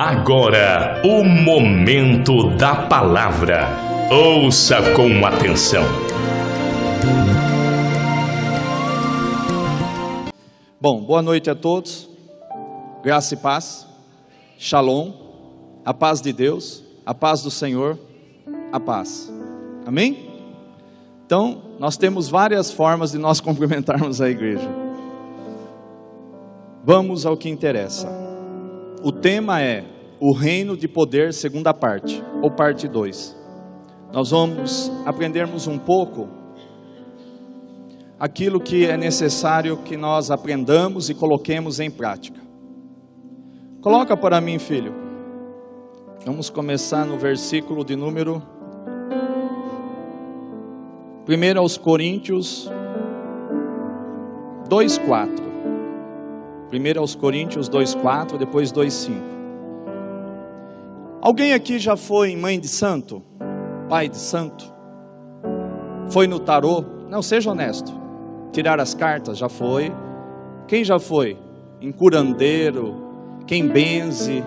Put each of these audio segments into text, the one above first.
Agora, o momento da palavra. Ouça com atenção. Bom, boa noite a todos. Graça e paz. Shalom. A paz de Deus, a paz do Senhor, a paz. Amém? Então, nós temos várias formas de nós cumprimentarmos a igreja. Vamos ao que interessa. O tema é o reino de poder, segunda parte, ou parte 2. Nós vamos aprendermos um pouco aquilo que é necessário que nós aprendamos e coloquemos em prática. Coloca para mim, filho. Vamos começar no versículo de número 1 aos Coríntios 2:4. 1 aos Coríntios 2:4, depois 2:5. Alguém aqui já foi mãe de santo? Pai de santo? Foi no tarô? Não, seja honesto. Tirar as cartas, já foi. Quem já foi? Em curandeiro? Quem benze?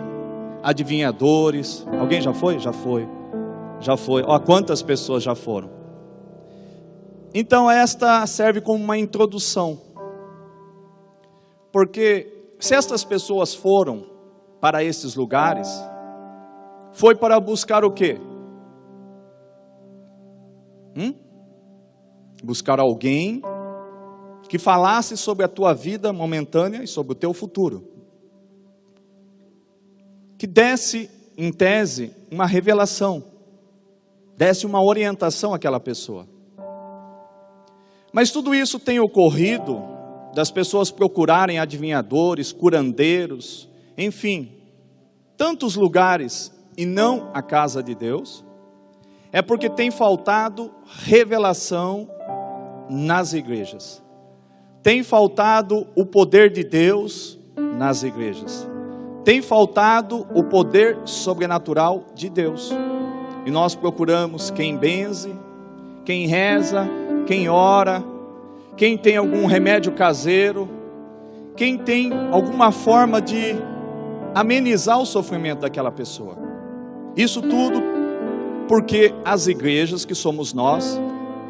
Adivinhadores? Alguém já foi? Já foi. Já foi. Ó, quantas pessoas já foram? Então esta serve como uma introdução. Porque se estas pessoas foram para esses lugares, foi para buscar o quê? Buscar alguém que falasse sobre a tua vida momentânea e sobre o teu futuro. Que desse, em tese, uma revelação, desse uma orientação àquela pessoa. Mas tudo isso tem ocorrido das pessoas procurarem adivinhadores, curandeiros, enfim, tantos lugares e não a casa de Deus, é porque tem faltado revelação nas igrejas. Tem faltado o poder de Deus nas igrejas. Tem faltado o poder sobrenatural de Deus. E nós procuramos quem benze, quem reza, quem ora, quem tem algum remédio caseiro, quem tem alguma forma de amenizar o sofrimento daquela pessoa. Isso tudo porque as igrejas que somos nós,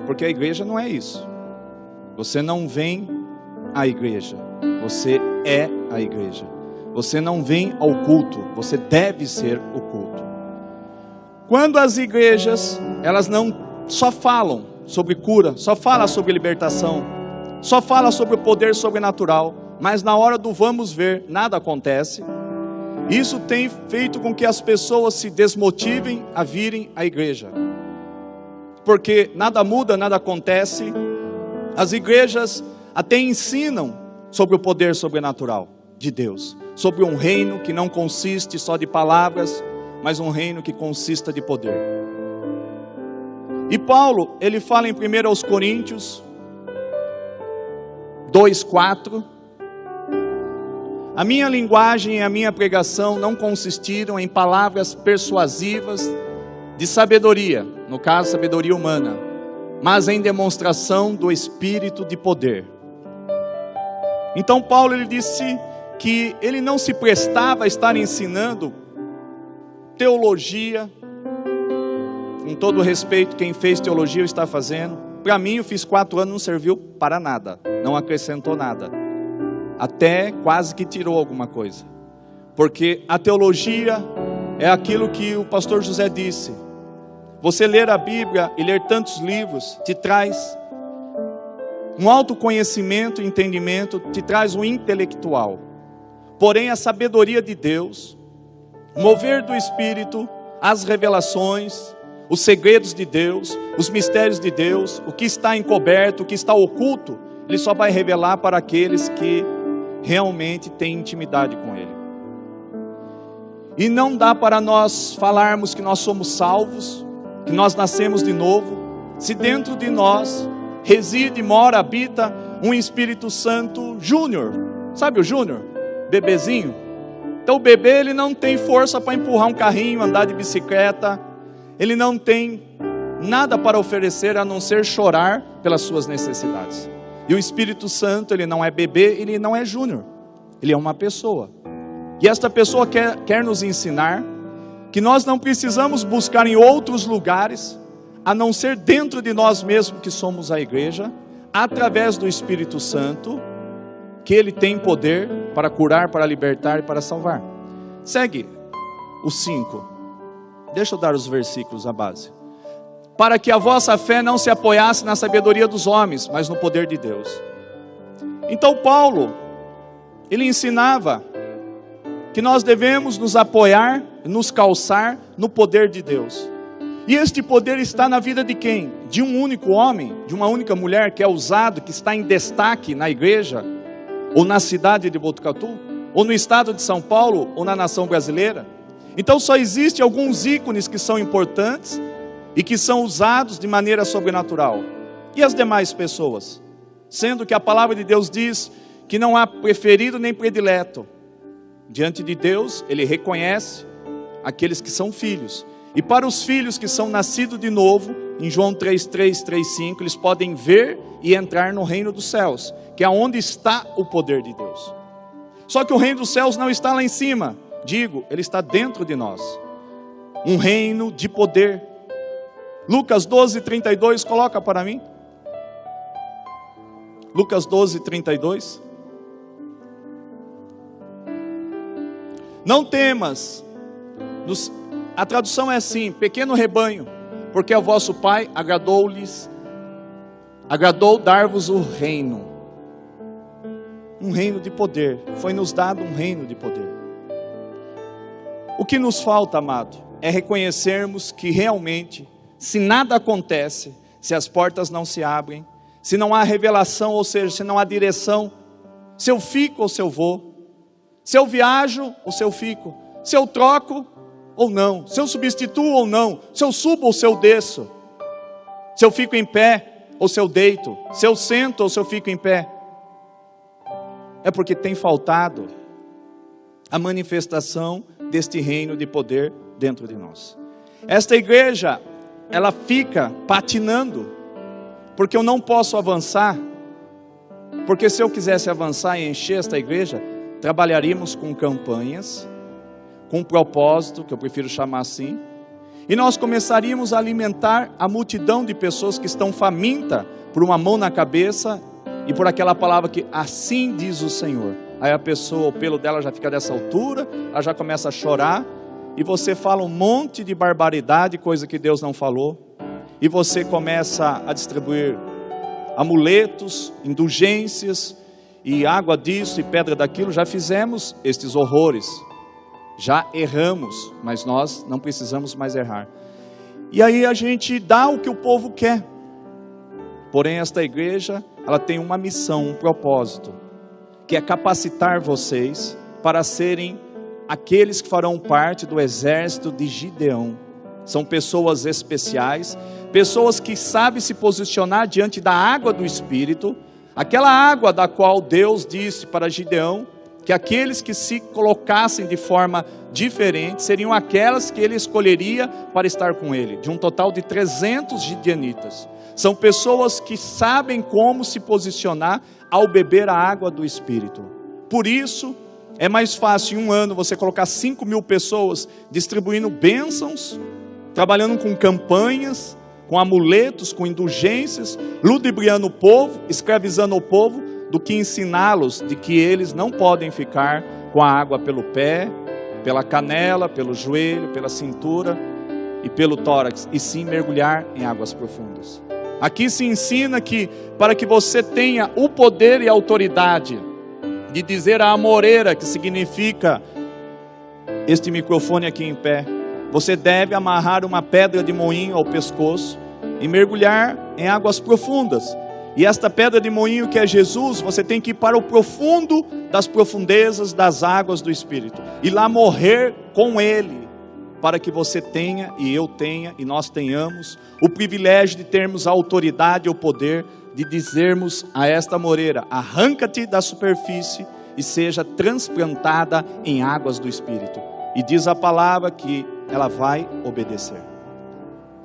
porque a igreja não é isso. Você não vem à igreja, você é a igreja. Você não vem ao culto, você deve ser o culto. Quando as igrejas, elas não só falam sobre cura, só falam sobre libertação, só falam sobre o poder sobrenatural, mas na hora do vamos ver, nada acontece. Isso tem feito com que as pessoas se desmotivem a virem à igreja. Porque nada muda, nada acontece. As igrejas até ensinam sobre o poder sobrenatural de Deus, sobre um reino que não consiste só de palavras, mas um reino que consista de poder. E Paulo, ele fala em 1 aos Coríntios 2:4, a minha linguagem e a minha pregação não consistiram em palavras persuasivas de sabedoria, no caso sabedoria humana, mas em demonstração do Espírito de poder. Então Paulo, ele disse que ele não se prestava a estar ensinando teologia. Com todo respeito, quem fez teologia está fazendo. Para mim, eu fiz 4 anos, não serviu para nada, não acrescentou nada. Até quase que tirou alguma coisa. Porque a teologia é aquilo que o pastor José disse. Você ler a Bíblia e ler tantos livros te traz um autoconhecimento e entendimento, te traz um intelectual. Porém, a sabedoria de Deus, o mover do Espírito, as revelações, os segredos de Deus, os mistérios de Deus, o que está encoberto, o que está oculto, Ele só vai revelar para aqueles que realmente têm intimidade com Ele. E não dá para nós falarmos que nós somos salvos, que nós nascemos de novo, se dentro de nós reside, mora, habita um Espírito Santo Júnior. Sabe o Júnior? Bebezinho. Então o bebê, ele não tem força para empurrar um carrinho, andar de bicicleta. Ele não tem nada para oferecer a não ser chorar pelas suas necessidades. E o Espírito Santo, ele não é bebê, ele não é júnior. Ele é uma pessoa. E esta pessoa quer nos ensinar que nós não precisamos buscar em outros lugares, a não ser dentro de nós mesmos que somos a igreja, através do Espírito Santo, que Ele tem poder para curar, para libertar e para salvar. Segue o 5. Deixa eu dar os versículos, a base. Para que a vossa fé não se apoiasse na sabedoria dos homens, mas no poder de Deus. Então Paulo, ele ensinava que nós devemos nos apoiar, nos calçar no poder de Deus. E este poder está na vida de quem? De um único homem, de uma única mulher que é usado, que está em destaque na igreja, ou na cidade de Botucatu, ou no estado de São Paulo, ou na nação brasileira. Então só existem alguns ícones que são importantes e que são usados de maneira sobrenatural. E as demais pessoas? Sendo que a palavra de Deus diz que não há preferido nem predileto. Diante de Deus, Ele reconhece aqueles que são filhos. E para os filhos que são nascidos de novo, em João 3:3, 3:5, eles podem ver e entrar no reino dos céus, que é onde está o poder de Deus. Só que o reino dos céus não está lá em cima, digo, ele está dentro de nós. Um reino de poder. Lucas 12:32, coloca para mim. Lucas 12:32. Não temas, a tradução é assim: pequeno rebanho, porque o vosso Pai agradou dar-vos o reino. Um reino de poder, foi nos dado um reino de poder. O que nos falta, amado, é reconhecermos que realmente, se nada acontece, se as portas não se abrem, se não há revelação, ou seja, se não há direção, se eu fico ou se eu vou, se eu viajo ou se eu fico, se eu troco ou não, se eu substituo ou não, se eu subo ou se eu desço, se eu fico em pé ou se eu deito, se eu sento ou se eu fico em pé, é porque tem faltado a manifestação deste reino de poder dentro de nós. Esta igreja, ela fica patinando, porque eu não posso avançar, porque se eu quisesse avançar e encher esta igreja, trabalharíamos com campanhas, com propósito, que eu prefiro chamar assim, e nós começaríamos a alimentar a multidão de pessoas que estão famintas por uma mão na cabeça e por aquela palavra que assim diz o Senhor. Aí a pessoa, o pelo dela já fica dessa altura, ela já começa a chorar, e você fala um monte de barbaridade, coisa que Deus não falou, e você começa a distribuir amuletos, indulgências, e água disso e pedra daquilo. Já fizemos estes horrores, já erramos, mas nós não precisamos mais errar. E aí a gente dá o que o povo quer. Porém esta igreja, ela tem uma missão, um propósito, que é capacitar vocês para serem aqueles que farão parte do exército de Gideão. São pessoas especiais, pessoas que sabem se posicionar diante da água do Espírito, aquela água da qual Deus disse para Gideão que aqueles que se colocassem de forma diferente seriam aquelas que ele escolheria para estar com ele, de um total de 300 gideonitas. São pessoas que sabem como se posicionar ao beber a água do Espírito. Por isso, é mais fácil em um ano você colocar 5.000 pessoas distribuindo bênçãos, trabalhando com campanhas, com amuletos, com indulgências, ludibriando o povo, escravizando o povo, do que ensiná-los de que eles não podem ficar com a água pelo pé, pela canela, pelo joelho, pela cintura e pelo tórax, e sim mergulhar em águas profundas. Aqui se ensina que para que você tenha o poder e a autoridade de dizer a amoreira, que significa este microfone aqui em pé, você deve amarrar uma pedra de moinho ao pescoço e mergulhar em águas profundas. E esta pedra de moinho que é Jesus, você tem que ir para o profundo das profundezas das águas do Espírito, e lá morrer com Ele, para que você tenha, e eu tenha, e nós tenhamos o privilégio de termos a autoridade e o poder de dizermos a esta moreira: arranca-te da superfície e seja transplantada em águas do Espírito. E diz a palavra que ela vai obedecer.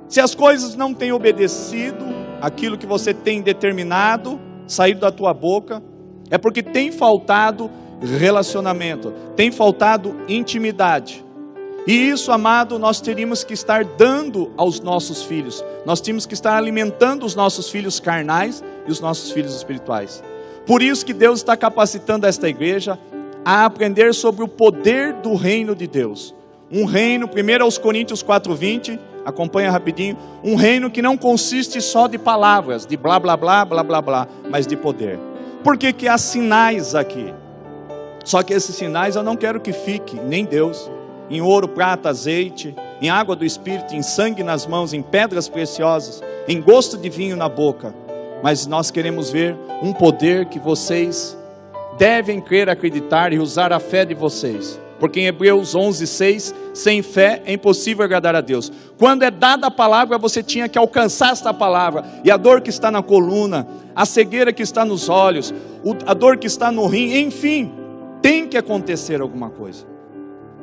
Se as coisas não têm obedecido aquilo que você tem determinado, sair da tua boca, é porque tem faltado relacionamento, tem faltado intimidade. E isso, amado, nós teríamos que estar dando aos nossos filhos. Nós temos que estar alimentando os nossos filhos carnais e os nossos filhos espirituais. Por isso que Deus está capacitando esta igreja a aprender sobre o poder do reino de Deus. Um reino, 1 aos Coríntios 4:20, acompanha rapidinho. Um reino que não consiste só de palavras, de blá blá blá, blá blá blá, mas de poder. Por que que há sinais aqui? Só que esses sinais eu não quero que fique, nem Deus, em ouro, prata, azeite, em água do Espírito, em sangue nas mãos, em pedras preciosas, em gosto de vinho na boca. Mas nós queremos ver um poder que vocês devem crer, acreditar e usar a fé de vocês. Porque em Hebreus 11:6, sem fé é impossível agradar a Deus. Quando é dada a palavra, você tinha que alcançar esta palavra. E a dor que está na coluna, a cegueira que está nos olhos, a dor que está no rim, enfim, tem que acontecer alguma coisa.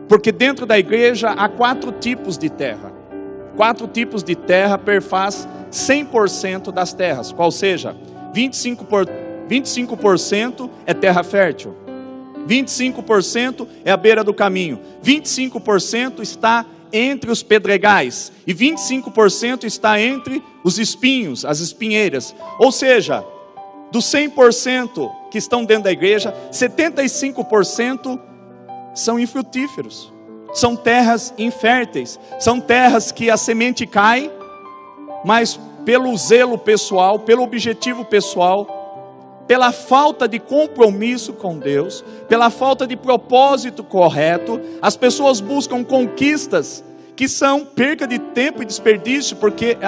Porque dentro da igreja há 4 tipos de terra. 4 tipos de terra perfaz 100% das terras. Qual seja, 25% é terra fértil. 25% é a beira do caminho. 25% está entre os pedregais. E 25% está entre os espinhos, as espinheiras. Ou seja, dos 100% que estão dentro da igreja, 75% são infrutíferos. São terras inférteis. São terras que a semente cai, mas pelo zelo pessoal, pelo objetivo pessoal, pela falta de compromisso com Deus, pela falta de propósito correto, as pessoas buscam conquistas que são perca de tempo e desperdício, porque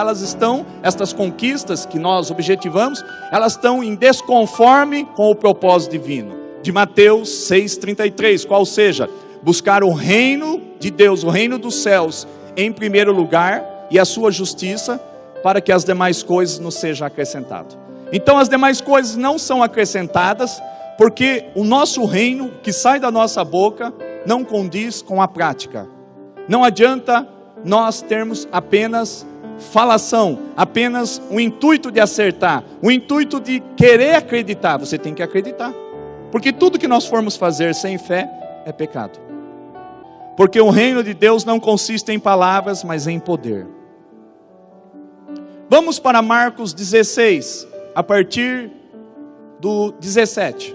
estas conquistas que nós objetivamos, elas estão em desconforme com o propósito divino. De Mateus 6:33, qual seja, buscar o reino de Deus, o reino dos céus, em primeiro lugar, e a sua justiça, para que as demais coisas nos sejam acrescentadas. Então as demais coisas não são acrescentadas, porque o nosso reino que sai da nossa boca não condiz com a prática. Não adianta nós termos apenas falação, apenas o intuito de acertar, o intuito de querer acreditar. Você tem que acreditar, porque tudo que nós formos fazer sem fé é pecado. Porque o reino de Deus não consiste em palavras, mas em poder. Vamos para Marcos 16, a partir do 17.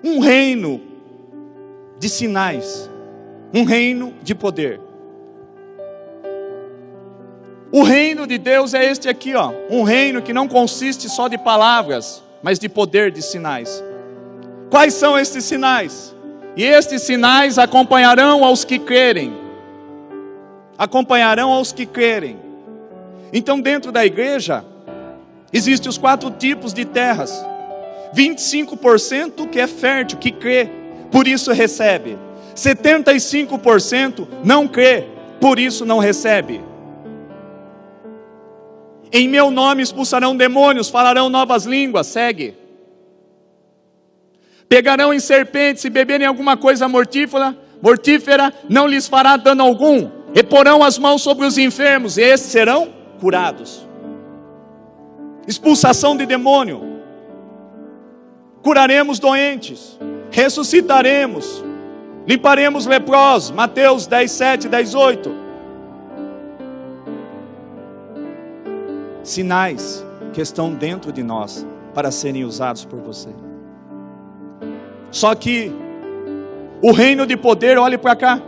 Um reino de sinais, um reino de poder. O reino de Deus é este aqui, ó, um reino que não consiste só de palavras, mas de poder, de sinais. Quais são estes sinais? E estes sinais acompanharão aos que crerem. Acompanharão aos que crerem. Então dentro da igreja existem os 4 tipos de terras. 25% que é fértil, que crê, por isso recebe. 75% não crê, por isso não recebe. Em meu nome expulsarão demônios, falarão novas línguas, segue. Pegarão em serpentes, se beberem alguma coisa mortífera, não lhes fará dano algum. E porão as mãos sobre os enfermos, e estes serão curados. Expulsação de demônio. Curaremos doentes, ressuscitaremos, limparemos leprosos. Mateus 10:7, 10:8. Sinais que estão dentro de nós para serem usados por você. Só que o reino de poder, olhe para cá.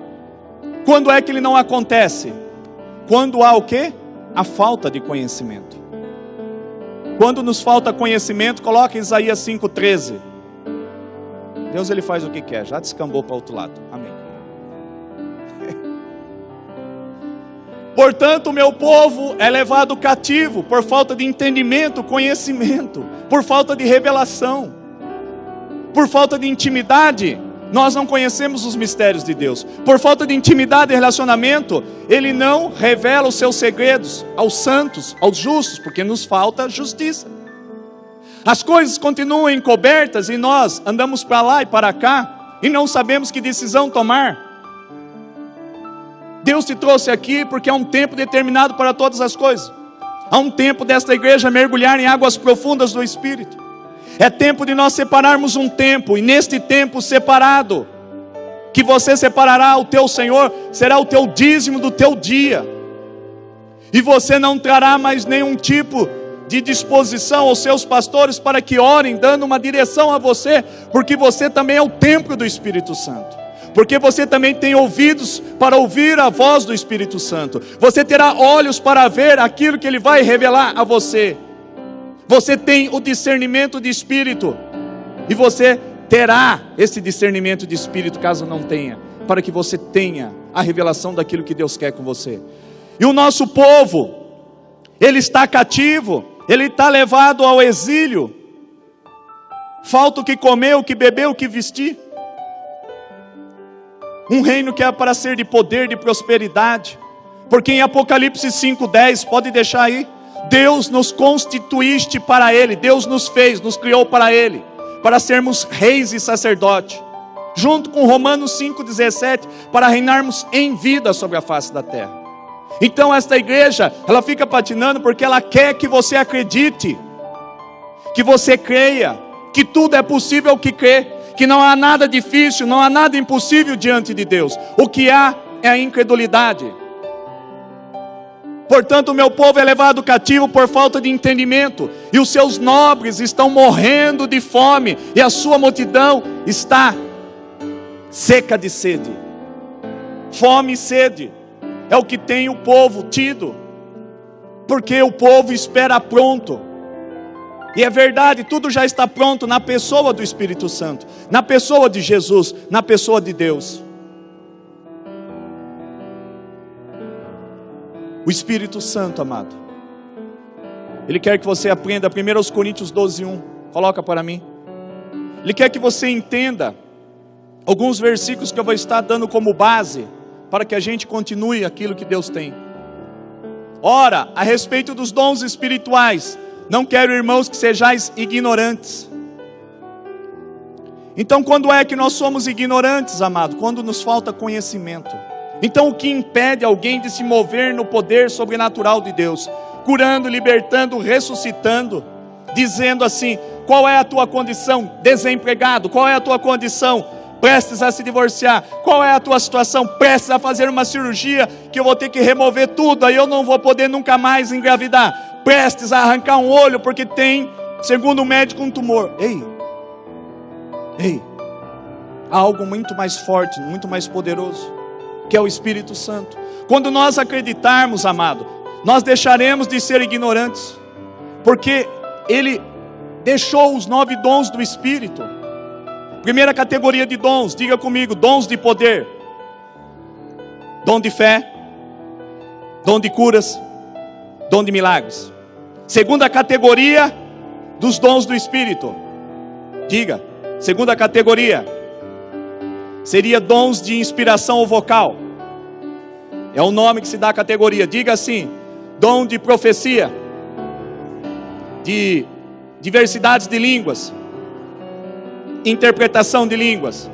Quando é que ele não acontece? Quando há o quê? A falta de conhecimento. Quando nos falta conhecimento, coloca Isaías 5:13. Deus ele faz o que quer, já descambou para o outro lado. Amém. Portanto, o meu povo é levado cativo por falta de entendimento, conhecimento, por falta de revelação, por falta de intimidade. Nós não conhecemos os mistérios de Deus. Por falta de intimidade e relacionamento, Ele não revela os seus segredos aos santos, aos justos, porque nos falta justiça. As coisas continuam encobertas e nós andamos para lá e para cá e não sabemos que decisão tomar. Deus te trouxe aqui porque há um tempo determinado para todas as coisas. Há um tempo desta igreja mergulhar em águas profundas do Espírito. É tempo de nós separarmos um tempo, e neste tempo separado, que você separará o teu Senhor, será o teu dízimo do teu dia. E você não trará mais nenhum tipo de disposição aos seus pastores para que orem, dando uma direção a você, porque você também é o templo do Espírito Santo. Porque você também tem ouvidos para ouvir a voz do Espírito Santo. Você terá olhos para ver aquilo que Ele vai revelar a você. Você tem o discernimento de Espírito. E você terá esse discernimento de Espírito, caso não tenha, para que você tenha a revelação daquilo que Deus quer com você. E o nosso povo, ele está cativo, ele está levado ao exílio. Falta o que comer, o que beber, o que vestir. Um reino que é para ser de poder, de prosperidade. Porque em Apocalipse 5:10, pode deixar aí, Deus nos constituíste para Ele, Deus nos fez, nos criou para Ele, para sermos reis e sacerdotes, junto com Romanos 5:17, para reinarmos em vida sobre a face da terra. Então esta igreja, ela fica patinando porque ela quer que você acredite, que você creia, que tudo é possível ao que crê, que não há nada difícil, não há nada impossível diante de Deus. O que há é a incredulidade. Portanto, o meu povo é levado cativo por falta de entendimento, e os seus nobres estão morrendo de fome, e a sua multidão está seca de sede. Fome e sede é o que tem o povo tido, porque o povo espera pronto. E é verdade, tudo já está pronto na pessoa do Espírito Santo, na pessoa de Jesus, na pessoa de Deus. O Espírito Santo, amado, Ele quer que você aprenda 1 Coríntios 12:1, coloca para mim. Ele quer que você entenda alguns versículos que eu vou estar dando como base, para que a gente continue aquilo que Deus tem. Ora, a respeito dos dons espirituais, não quero, irmãos, que sejais ignorantes. Então, quando é que nós somos ignorantes, amado? Quando nos falta conhecimento. Então, o que impede alguém de se mover no poder sobrenatural de Deus? Curando, libertando, ressuscitando, dizendo assim: qual é a tua condição? Desempregado. Qual é a tua condição? Prestes a se divorciar. Qual é a tua situação? Prestes a fazer uma cirurgia, que eu vou ter que remover tudo, aí eu não vou poder nunca mais engravidar. Prestes a arrancar um olho, porque tem, segundo o médico, um tumor. Ei, há algo muito mais forte, muito mais poderoso, que é o Espírito Santo. Quando nós acreditarmos, amado, nós deixaremos de ser ignorantes, porque Ele deixou os 9 dons do Espírito. Primeira categoria de dons, diga comigo: dons de poder, dom de fé, dom de curas, dom de milagres. Segunda categoria dos dons do Espírito, diga, segunda categoria, seria dons de inspiração vocal. É o nome que se dá à categoria. Diga assim: dom de profecia, de diversidades de línguas, interpretação de línguas.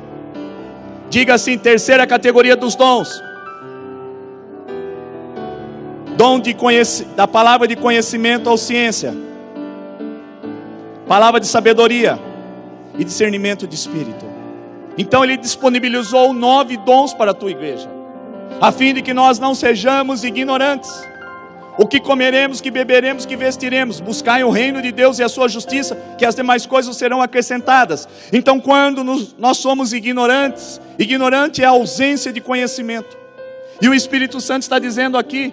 Diga assim: terceira categoria dos dons, dom da palavra de conhecimento ou ciência, palavra de sabedoria e discernimento de espírito. Então Ele disponibilizou 9 dons para a tua igreja, a fim de que nós não sejamos ignorantes. O que comeremos, que beberemos, que vestiremos, buscai o reino de Deus e a sua justiça, que as demais coisas serão acrescentadas. Então, quando nós somos ignorantes, ignorante é a ausência de conhecimento. E o Espírito Santo está dizendo aqui,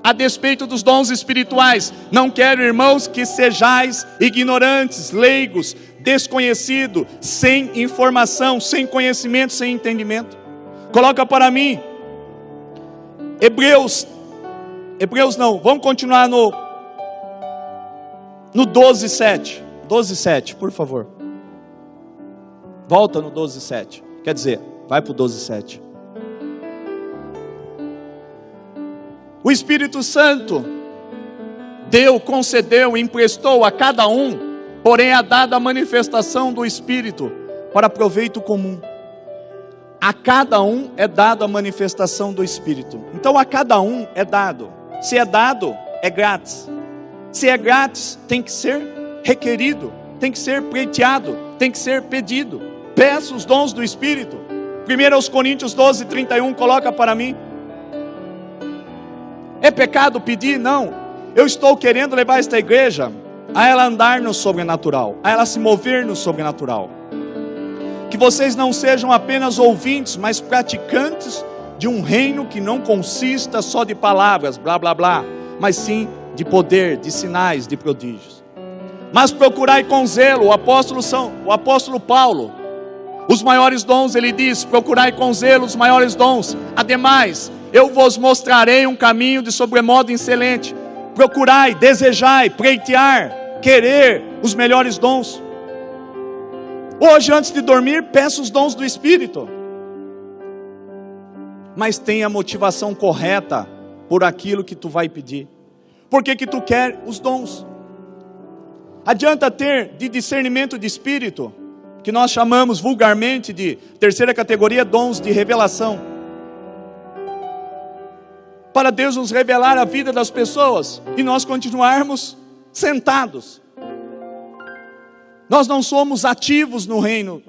a despeito dos dons espirituais: não quero, irmãos, que sejais ignorantes, leigos, desconhecidos, sem informação, sem conhecimento, sem entendimento. Coloca para mim Hebreus não, vamos continuar no 12:7. 12:7, por favor. Volta no 12:7. Quer dizer, vai para o 12:7. O Espírito Santo concedeu, emprestou a cada um, porém é dada a manifestação do Espírito para proveito comum. A cada um é dado a manifestação do Espírito. Então a cada um é dado. Se é dado, é grátis. Se é grátis, tem que ser requerido. tem que ser pleiteado, tem que ser pedido. Peça os dons do Espírito. 1 Coríntios 12, 31, coloca para mim. É pecado pedir? Não. Eu estou querendo levar esta igreja a ela andar no sobrenatural, a ela se mover no sobrenatural. Que vocês não sejam apenas ouvintes, mas praticantes de um reino que não consista só de palavras, blá blá blá, mas sim de poder, de sinais, de prodígios. Mas procurai com zelo, o apóstolo Paulo, os maiores dons, ele diz, procurai com zelo os maiores dons. Ademais, eu vos mostrarei um caminho de sobremodo excelente. Procurai, desejai, pleitear, querer os melhores dons. Hoje, antes de dormir, peça os dons do Espírito. Mas tenha a motivação correta por aquilo que tu vai pedir. Por que que tu quer os dons? Adianta ter de discernimento de espírito, que nós chamamos vulgarmente de terceira categoria, dons de revelação. Para Deus nos revelar a vida das pessoas e nós continuarmos sentados. Nós não somos ativos no reino.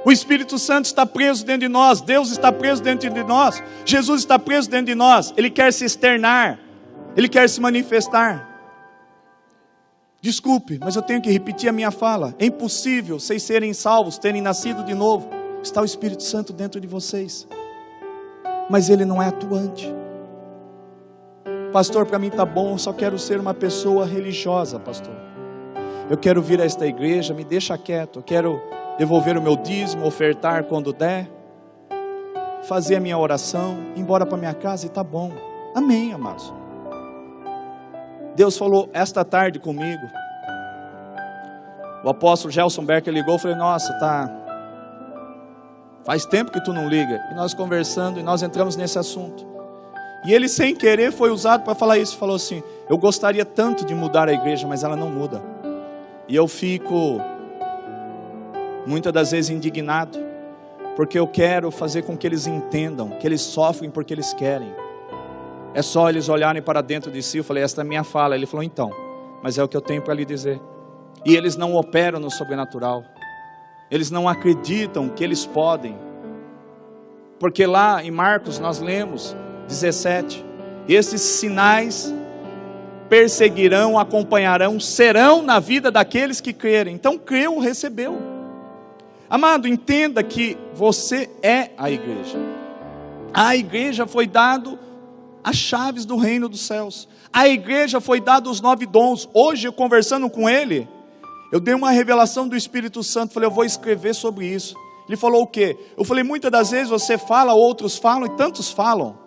O Espírito Santo está preso dentro de nós, Deus está preso dentro de nós, Jesus está preso dentro de nós. Ele quer se externar, Ele quer se manifestar. Desculpe, mas eu tenho que repetir a minha fala. É impossível vocês serem salvos, terem nascido de novo. Está o Espírito Santo dentro de vocês, mas ele não é atuante. Pastor, para mim está bom, eu só quero ser uma pessoa religiosa, pastor. Eu quero vir a esta igreja, me deixa quieto. Eu quero devolver o meu dízimo, ofertar quando der, fazer a minha oração, ir embora para minha casa e está bom. Amém, amados. Deus falou esta tarde comigo. O apóstolo Gelson Becker ligou, eu falei, nossa, faz tempo que tu não liga. E nós conversando, e nós entramos nesse assunto. E ele sem querer foi usado para falar isso. Falou assim, eu gostaria tanto de mudar a igreja, mas ela não muda. E eu fico muitas das vezes indignado, porque eu quero fazer com que eles entendam que eles sofrem porque eles querem. É só eles olharem para dentro de si. Eu falei, esta é a minha fala. Ele falou, então, mas é o que eu tenho para lhe dizer. E eles não operam no sobrenatural. Eles não acreditam que eles podem. Porque lá em Marcos nós lemos 17, esses sinais perseguirão, acompanharão, serão na vida daqueles que crerem. Então creu, recebeu. Amado, entenda que você é a igreja. A igreja foi dado as chaves do reino dos céus. A igreja foi dado os 9 dons. Hoje eu conversando com ele, eu dei uma revelação do Espírito Santo. Falei, eu vou escrever sobre isso. Ele falou o quê? Eu falei, muitas das vezes você fala, outros falam e tantos falam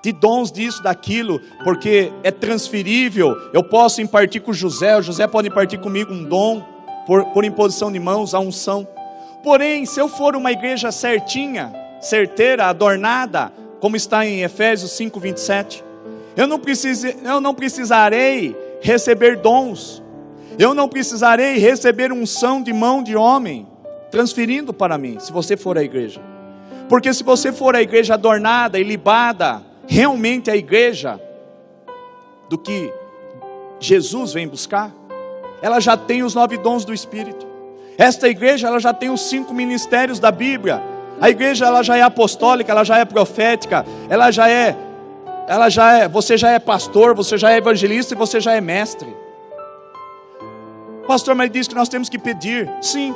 de dons disso, daquilo, porque é transferível. Eu posso impartir com o José pode impartir comigo um dom por imposição de mãos, a unção. Porém, se eu for uma igreja certinha, certeira, adornada, como está em Efésios 5, 27, eu não precisarei receber dons, eu não precisarei receber unção de mão de homem, transferindo para mim, se você for a igreja. Porque se você for a igreja adornada e libada, realmente a igreja do que Jesus vem buscar, ela já tem os 9 dons do Espírito. Esta igreja, ela já tem os 5 ministérios da Bíblia. A igreja, ela já é apostólica, ela já é profética, você já é pastor, você já é evangelista e você já é mestre. Pastor, mas diz que nós temos que pedir. Sim,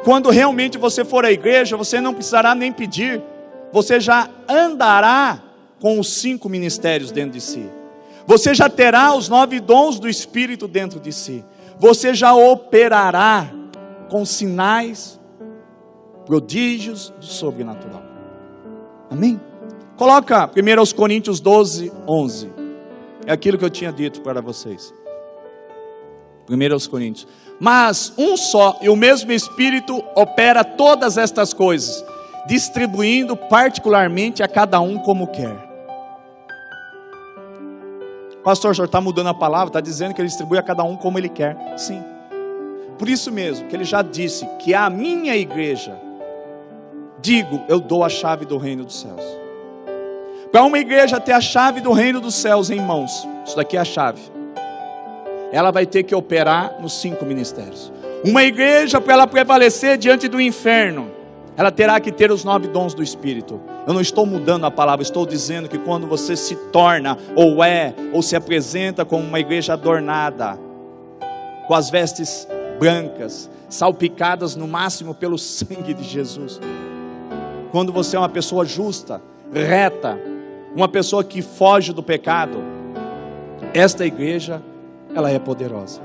quando realmente você for à igreja, você não precisará nem pedir. Você já andará com os 5 ministérios dentro de si. Você já terá os 9 dons do Espírito dentro de si. Você já operará com sinais, prodígios do sobrenatural. Amém? Coloca 1 Coríntios 12, 11. É aquilo que eu tinha dito para vocês. 1 Coríntios. Mas um só e o mesmo Espírito opera todas estas coisas, distribuindo particularmente a cada um como quer. Pastor, o senhor está mudando a palavra, está dizendo que ele distribui a cada um como ele quer. Sim. Por isso mesmo que ele já disse que a minha igreja, digo, eu dou a chave do reino dos céus. Para uma igreja ter a chave do reino dos céus em mãos, isso daqui é a chave. ela vai ter que operar nos 5 ministérios. Uma igreja, para ela prevalecer diante do inferno, ela terá que ter os 9 dons do Espírito. Eu não estou mudando a palavra, estou dizendo que quando você se torna, ou se apresenta como uma igreja adornada, com as vestes brancas, salpicadas no máximo pelo sangue de Jesus, quando você é uma pessoa justa, reta, uma pessoa que foge do pecado, esta igreja, ela é poderosa.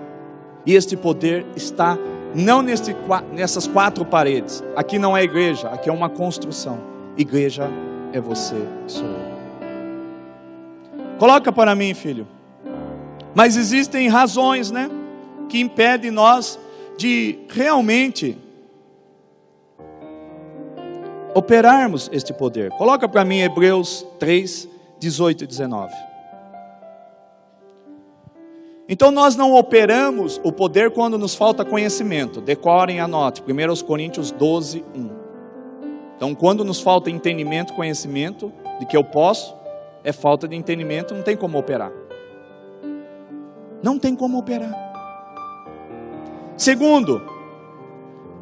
E este poder está não nessas 4 paredes. Aqui não é igreja, aqui é uma construção. Igreja é você e sou eu. Coloca para mim, filho. Mas existem razões, né, que impedem nós de realmente operarmos este poder. Coloca para mim Hebreus 3, 18 e 19. Então nós não operamos o poder quando nos falta conhecimento. Decorem, anote, 1 Coríntios 12, 1. Então quando nos falta entendimento, conhecimento de que eu posso, é falta de entendimento, não tem como operar. Não tem como operar. Segundo,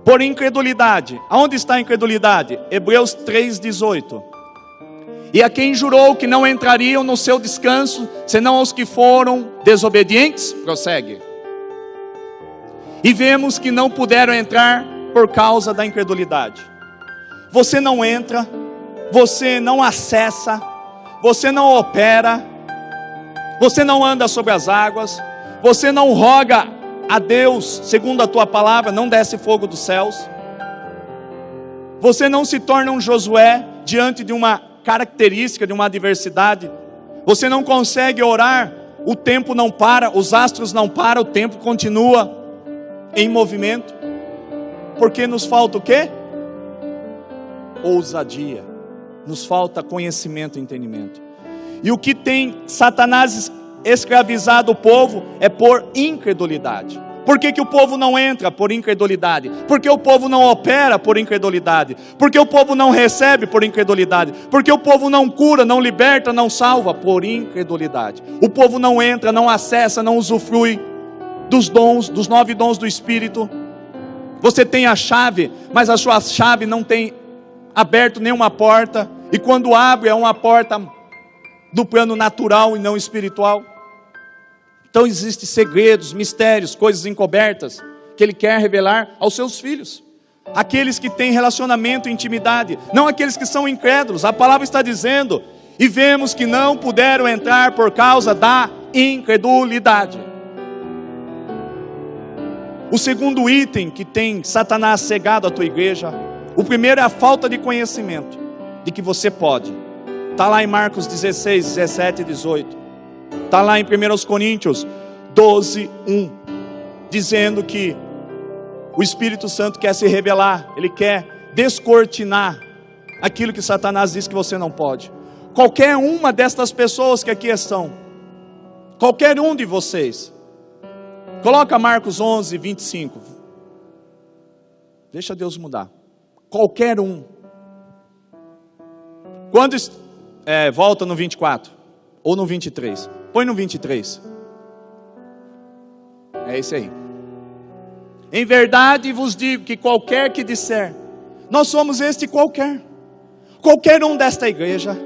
por incredulidade. Aonde está a incredulidade? Hebreus 3, 18. E a quem jurou que não entrariam no seu descanso, senão aos que foram desobedientes, prossegue. E vemos que não puderam entrar por causa da incredulidade. Você não entra, você não acessa, você não opera, você não anda sobre as águas, você não roga a Deus, segundo a tua palavra, não desce fogo dos céus. Você não se torna um Josué diante de uma característica, de uma adversidade. Você não consegue orar, o tempo não para, os astros não param, o tempo continua em movimento. Porque nos falta o quê? Ousadia. Nos falta conhecimento e entendimento. E o que tem Satanás escravizado o povo é por incredulidade. Por que que o povo não entra? Por incredulidade. Por que o povo não opera? Por incredulidade. Por que o povo não recebe? Por incredulidade. Por que o povo não cura, não liberta, não salva? Por incredulidade. O povo não entra, não acessa, não usufrui dos dons, dos 9 dons do Espírito. Você tem a chave, mas a sua chave não tem aberto nenhuma porta. E quando abre é uma porta do plano natural e não espiritual. Então existem segredos, mistérios, coisas encobertas que Ele quer revelar aos seus filhos. Aqueles que têm relacionamento e intimidade, não aqueles que são incrédulos. A palavra está dizendo, e vemos que não puderam entrar por causa da incredulidade. O segundo item que tem Satanás cegado a tua igreja, o primeiro é a falta de conhecimento de que você pode. Está lá em Marcos 16, 17 e 18. Está lá em 1 Coríntios 12, 1. Dizendo que o Espírito Santo quer se revelar. Ele quer descortinar aquilo que Satanás diz que você não pode. Qualquer uma destas pessoas que aqui estão, qualquer um de vocês, coloca Marcos 11, 25. Deixa Deus mudar. Qualquer um. Quando volta no 24 ou no 23. Põe no 23. É esse aí. Em verdade vos digo que qualquer que disser, nós somos este qualquer. Qualquer um desta igreja,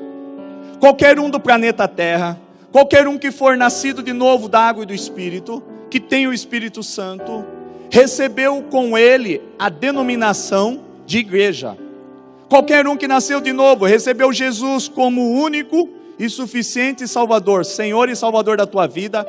qualquer um do planeta Terra, qualquer um que for nascido de novo da água e do Espírito, que tem o Espírito Santo, recebeu com ele a denominação de igreja. Qualquer um que nasceu de novo, recebeu Jesus como único e suficiente Salvador, Senhor e Salvador da tua vida,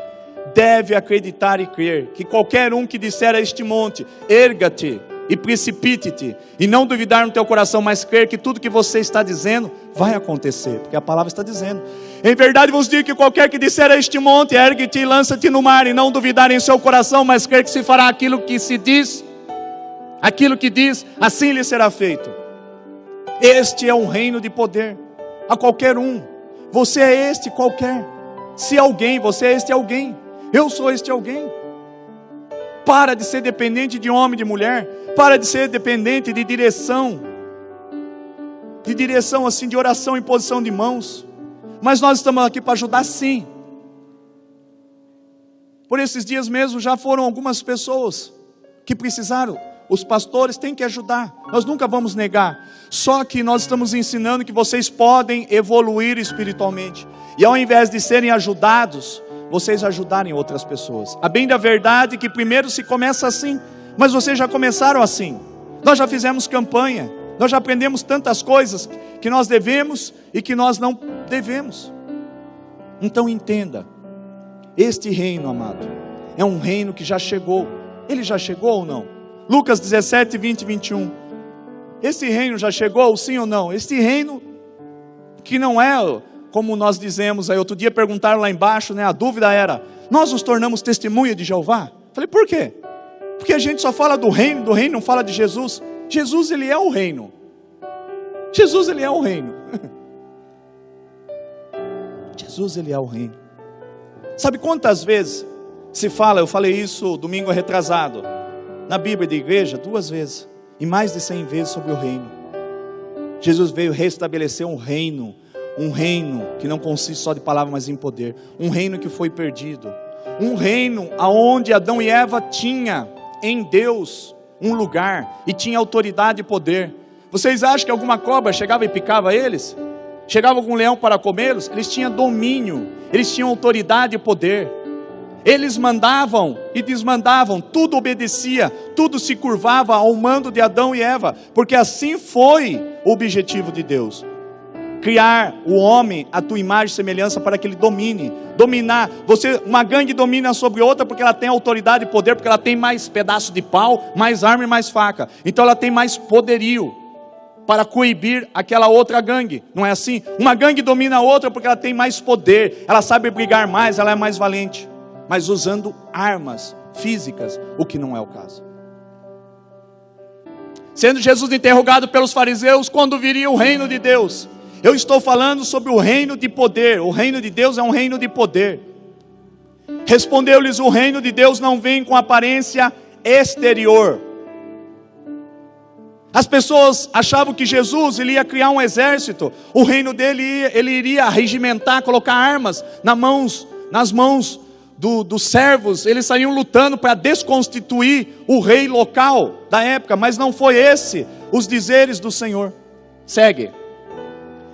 deve acreditar e crer que qualquer um que disser a este monte, erga-te e precipite-te, e não duvidar no teu coração, mas crer que tudo que você está dizendo vai acontecer, porque a palavra está dizendo. Em verdade vos digo que qualquer que disser a este monte, ergue-te e lança-te no mar, e não duvidar em seu coração, mas crer que se fará aquilo que se diz, aquilo que diz, assim lhe será feito. Este é um reino de poder a qualquer um. Você é este qualquer. Se alguém, você é este alguém. Eu sou este alguém. Para de ser dependente de homem e de mulher. Para de ser dependente de direção. De direção assim, de oração e posição de mãos. Mas nós estamos aqui para ajudar sim. Por esses dias mesmo já foram algumas pessoas que precisaram. Os pastores têm que ajudar, nós nunca vamos negar. Só que nós estamos ensinando que vocês podem evoluir espiritualmente. E ao invés de serem ajudados, vocês ajudarem outras pessoas. A bem da verdade que primeiro se começa assim, mas vocês já começaram assim. Nós já fizemos campanha, nós já aprendemos tantas coisas que nós devemos e que nós não devemos. Então entenda, este reino, amado, é um reino que já chegou. Ele já chegou ou não? Lucas 17, 20 e 21. Esse reino já chegou, sim ou não? Este reino que não é como nós dizemos aí. Outro dia perguntaram lá embaixo, né? A dúvida era: nós nos tornamos testemunha de Jeová? Falei, por quê? Porque a gente só fala do reino não fala de Jesus. Jesus, ele é o reino. Jesus, ele é o reino. Jesus, ele é o reino. Sabe quantas vezes se fala, eu falei isso domingo retrasado, na Bíblia da igreja, 2 vezes, e mais de 100 vezes sobre o reino. Jesus veio restabelecer um reino que não consiste só de palavra, mas em poder. Um reino que foi perdido. Um reino aonde Adão e Eva tinham em Deus um lugar, e tinha autoridade e poder. Vocês acham que alguma cobra chegava e picava eles? Chegava algum leão para comê-los? Eles tinham domínio, eles tinham autoridade e poder. Eles mandavam e desmandavam, tudo obedecia, tudo se curvava ao mando de Adão e Eva, porque assim foi o objetivo de Deus. Criar o homem à tua imagem e semelhança para que ele domine, dominar. Uma gangue domina sobre outra porque ela tem autoridade e poder, porque ela tem mais pedaço de pau, mais arma e mais faca. Então ela tem mais poderio para coibir aquela outra gangue, não é assim? Uma gangue domina a outra porque ela tem mais poder, ela sabe brigar mais, ela é mais valente, mas usando armas físicas, o que não é o caso. Sendo Jesus interrogado pelos fariseus, quando viria o reino de Deus? Eu estou falando sobre o reino de poder. O reino de Deus é um reino de poder. Respondeu-lhes: o reino de Deus não vem com aparência exterior. As pessoas achavam que Jesus ele ia criar um exército. O reino dele ele iria regimentar, colocar armas nas mãos dos servos. Eles saíam lutando para desconstituir o rei local da época. Mas não foi esse os dizeres do Senhor. Segue.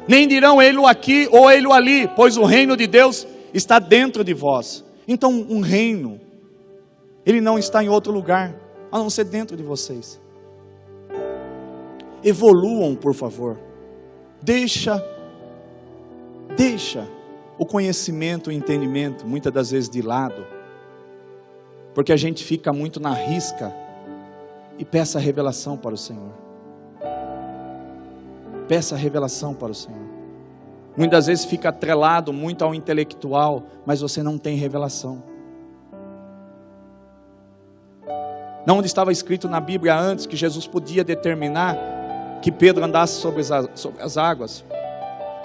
Nem dirão ele aqui ou ele ali, pois o reino de Deus está dentro de vós. Então um reino, ele não está em outro lugar, a não ser dentro de vocês. Evoluam, por favor. Deixa o conhecimento, o entendimento, muitas das vezes de lado, porque a gente fica muito na risca, e peça a revelação para o Senhor. Peça a revelação para o Senhor. Muitas vezes fica atrelado muito ao intelectual, mas você não tem revelação. Não onde estava escrito na Bíblia antes que Jesus podia determinar que Pedro andasse sobre as águas.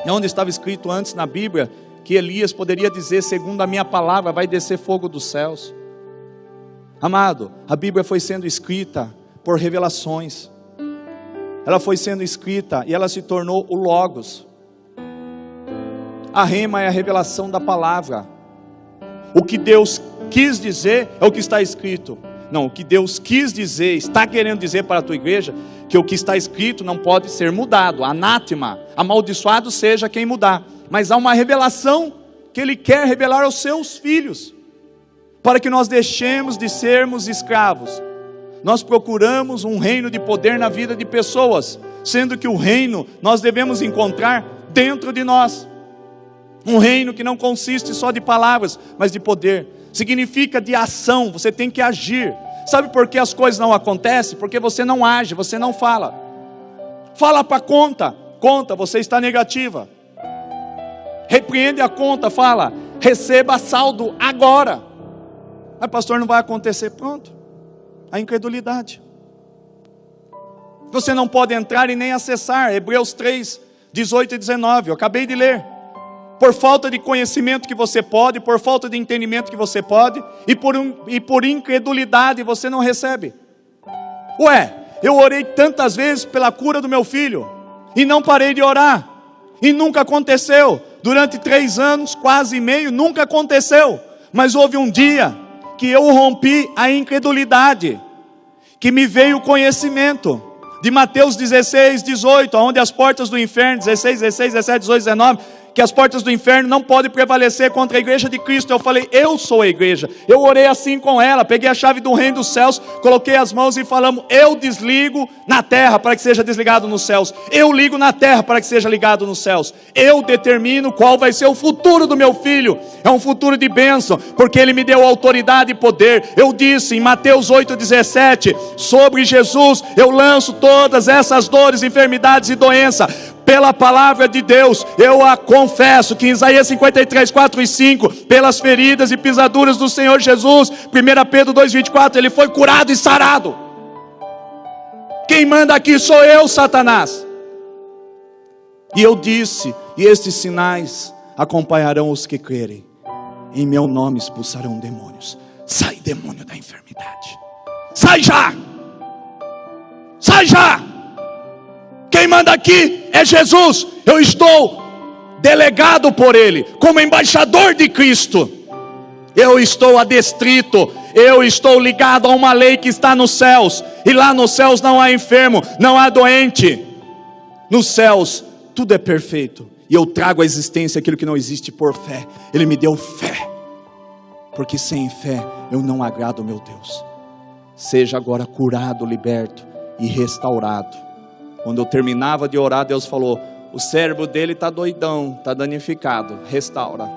Não onde estava escrito antes na Bíblia que Elias poderia dizer: segundo a minha palavra vai descer fogo dos céus. Amado, a Bíblia foi sendo escrita por revelações. Ela foi sendo escrita e ela se tornou o Logos. A rema é a revelação da palavra. O que Deus quis dizer é o que está escrito. Não, o que Deus quis dizer, está querendo dizer para a tua igreja, que o que está escrito não pode ser mudado. Anátema, amaldiçoado seja quem mudar. Mas há uma revelação que Ele quer revelar aos seus filhos, para que nós deixemos de sermos escravos. Nós procuramos um reino de poder na vida de pessoas, sendo que o reino nós devemos encontrar dentro de nós. Um reino que não consiste só de palavras, mas de poder. Significa de ação, você tem que agir. Sabe por que as coisas não acontecem? Porque você não age, você não fala. Fala para conta, você está negativa. Repreende a conta, fala: receba saldo agora. Mas pastor, não vai acontecer. Pronto. A incredulidade. Você não pode entrar e nem acessar. Hebreus 3, 18 e 19, eu acabei de ler. Por falta de conhecimento que você pode, por falta de entendimento que você pode, e por incredulidade você não recebe. Ué, eu orei tantas vezes pela cura do meu filho, e não parei de orar, e nunca aconteceu. Durante 3 anos, quase e meio, nunca aconteceu. Mas houve um dia que eu rompi a incredulidade, que me veio o conhecimento. De Mateus 16, 18, onde as portas do inferno, 16, 16, 17, 18, 19, que as portas do inferno não podem prevalecer contra a igreja de Cristo. Eu falei, eu sou a igreja. Eu orei assim com ela, peguei a chave do reino dos céus, coloquei as mãos e falamos, eu desligo na terra para que seja desligado nos céus. Eu ligo na terra para que seja ligado nos céus. Eu determino qual vai ser o futuro do meu filho. É um futuro de bênção, porque ele me deu autoridade e poder. Eu disse em Mateus 8,17, sobre Jesus eu lanço todas essas dores, enfermidades e doenças. Pela palavra de Deus, eu a confesso que em Isaías 53, 4 e 5, pelas feridas e pisaduras do Senhor Jesus, 1 Pedro 2,24, ele foi curado e sarado. Quem manda aqui sou eu, Satanás. E eu disse, e estes sinais acompanharão os que crerem. Em meu nome expulsarão demônios. Sai, demônio da enfermidade. Sai já! Sai já! Quem manda aqui é Jesus. Eu estou delegado por Ele, como embaixador de Cristo. Eu estou adestrito, eu estou ligado a uma lei que está nos céus. E lá nos céus não há enfermo, não há doente. Nos céus tudo é perfeito. E eu trago à existência aquilo que não existe por fé. Ele me deu fé, porque sem fé eu não agrado meu Deus. Seja agora curado, liberto e restaurado. Quando eu terminava de orar, Deus falou, o cérebro dele está doidão, está danificado, restaura.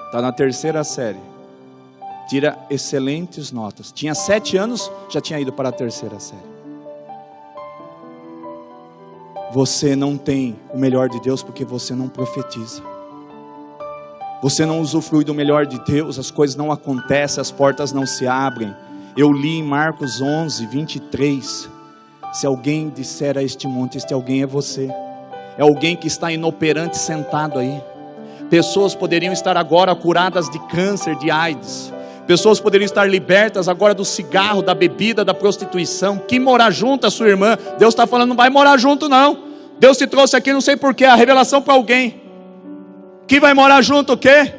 Está na 3ª série, tira excelentes notas. Tinha 7 anos, já tinha ido para a 3ª série. Você não tem o melhor de Deus porque você não profetiza. Você não usufrui do melhor de Deus, as coisas não acontecem, as portas não se abrem. Eu li em Marcos 11, 23... Se alguém disser a este monte, este alguém é você. É alguém que está inoperante sentado aí. Pessoas poderiam estar agora curadas de câncer, de AIDS. Pessoas poderiam estar libertas agora do cigarro, da bebida, da prostituição. Que morar junto a sua irmã. Deus está falando, não vai morar junto não. Deus te trouxe aqui, não sei porquê, a revelação para alguém. Que vai morar junto o quê?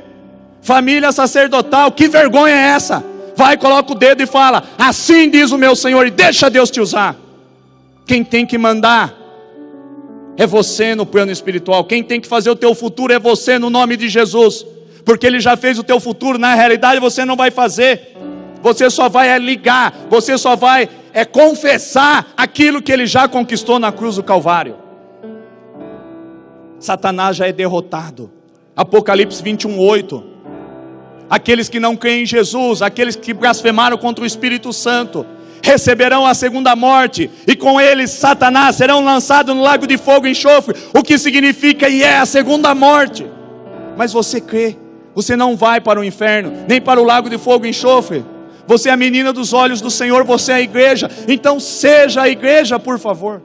Família sacerdotal, que vergonha é essa? Vai, coloca o dedo e fala, assim diz o meu Senhor, e deixa Deus te usar. Quem tem que mandar é você no plano espiritual. Quem tem que fazer o teu futuro é você, no nome de Jesus. Porque Ele já fez o teu futuro. Na realidade você não vai fazer. Você só vai ligar. Você só vai confessar aquilo que Ele já conquistou na cruz do Calvário. Satanás já é derrotado. Apocalipse 21:8. Aqueles que não creem em Jesus, aqueles que blasfemaram contra o Espírito Santo, receberão a segunda morte, e com eles Satanás serão lançados no lago de fogo e enxofre, o que significa e é a segunda morte. Mas você crê, você não vai para o inferno, nem para o lago de fogo e enxofre. Você é a menina dos olhos do Senhor, você é a igreja, então seja a igreja, por favor.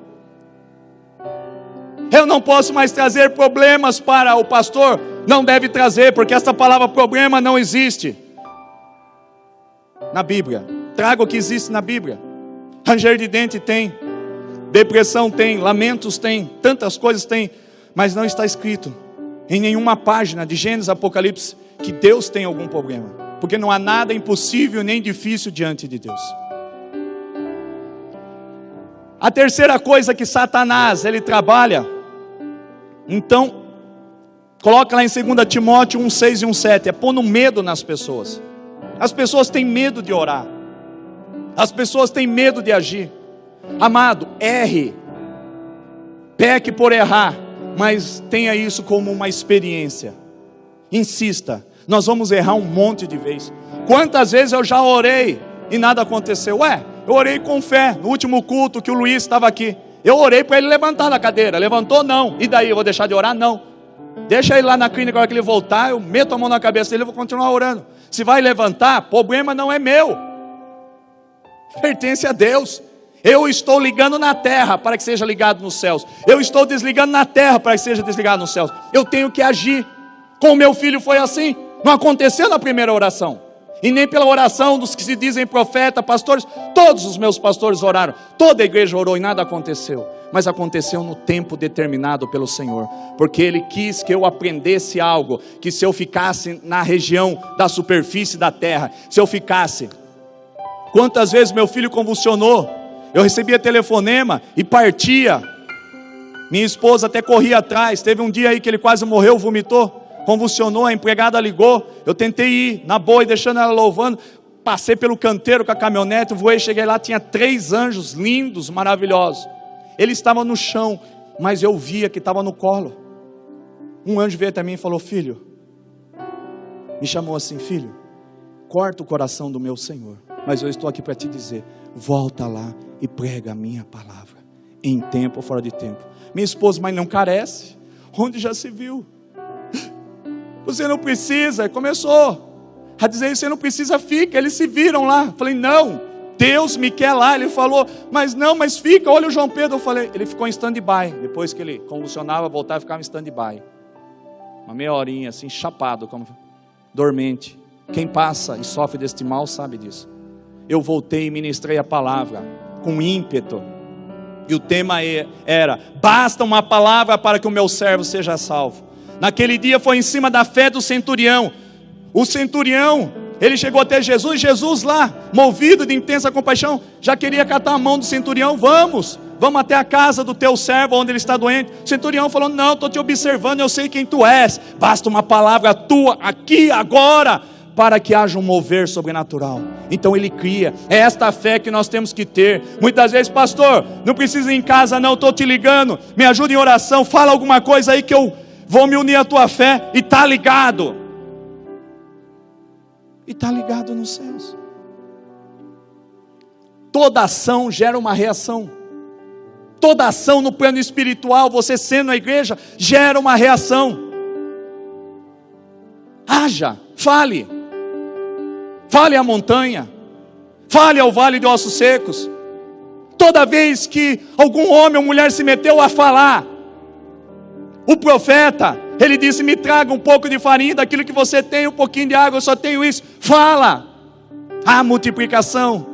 Eu não posso mais trazer problemas para o pastor, não deve trazer, porque essa palavra problema não existe na Bíblia. Traga o que existe na Bíblia. Ranger de dente tem, depressão tem, lamentos tem, tantas coisas tem, mas não está escrito em nenhuma página de Gênesis, Apocalipse, que Deus tem algum problema, porque não há nada impossível nem difícil diante de Deus. A terceira coisa que Satanás, ele trabalha, então, coloca lá em 2 Timóteo 1:6 e 1:7, é pondo medo nas pessoas. As pessoas têm medo de orar. As pessoas têm medo de agir. Amado, erre, peque por errar, mas tenha isso como uma experiência. Insista, nós vamos errar um monte de vezes. Quantas vezes eu já orei e nada aconteceu? Eu orei com fé, no último culto que o Luiz estava aqui. Eu orei para ele levantar da cadeira, levantou não, e daí eu vou deixar de orar? Não. Deixa ele lá na clínica, na hora que ele voltar, eu meto a mão na cabeça dele e vou continuar orando. Se vai levantar, problema não é meu, pertence a Deus. Eu estou ligando na terra para que seja ligado nos céus. Eu estou desligando na terra para que seja desligado nos céus. Eu tenho que agir. Com o meu filho foi assim. Não aconteceu na primeira oração. e nem pela oração dos que se dizem profeta, pastores. Todos os meus pastores oraram, toda a igreja orou e nada aconteceu. Mas aconteceu no tempo determinado pelo Senhor, porque Ele quis que eu aprendesse algo, que se eu ficasse na região da superfície da terra, se eu ficasse, quantas vezes meu filho convulsionou, eu recebia telefonema e partia, minha esposa até corria atrás, teve um dia aí que ele quase morreu, vomitou, convulsionou, a empregada ligou, eu tentei ir na boa e deixando ela louvando, passei pelo canteiro com a caminhonete, voei, cheguei lá, tinha 3 anjos lindos, maravilhosos, ele estava no chão, mas eu via que estava no colo. Um anjo veio até mim e falou: filho, me chamou assim: filho, corta o coração do meu Senhor, mas eu estou aqui para te dizer, volta lá e prega a minha palavra, em tempo ou fora de tempo. Minha esposa: mas não carece, onde já se viu? Você não precisa. Começou a dizer: você não precisa, fica. Eles se viram lá. Falei: não, Deus me quer lá. Ele falou: mas não, mas fica, olha o João Pedro. Eu falei: ele ficou em stand-by. Depois que ele convulsionava, voltava e ficava em stand-by. Uma meia horinha assim, chapado, como dormente. Quem passa e sofre deste mal sabe disso. Eu voltei e ministrei a palavra com ímpeto. E o tema era: basta uma palavra para que o meu servo seja salvo. Naquele dia foi em cima da fé do centurião. O centurião, ele chegou até Jesus, e Jesus lá, movido de intensa compaixão, já queria catar a mão do centurião: vamos até a casa do teu servo, onde ele está doente. O centurião falou: não, estou te observando, eu sei quem tu és, basta uma palavra tua, aqui, agora, para que haja um mover sobrenatural. Então ele cria, é esta fé que nós temos que ter. Muitas vezes: pastor, não precisa ir em casa não, estou te ligando, me ajuda em oração, fala alguma coisa aí que eu vou me unir à tua fé. E está ligado, e está ligado nos céus. Toda ação gera uma reação. Toda ação no plano espiritual, você sendo a igreja, gera uma reação. Haja, fale à montanha, fale ao vale de ossos secos. Toda vez que algum homem ou mulher se meteu a falar, o profeta, ele disse: me traga um pouco de farinha, daquilo que você tem, um pouquinho de água, eu só tenho isso. Fala, há multiplicação.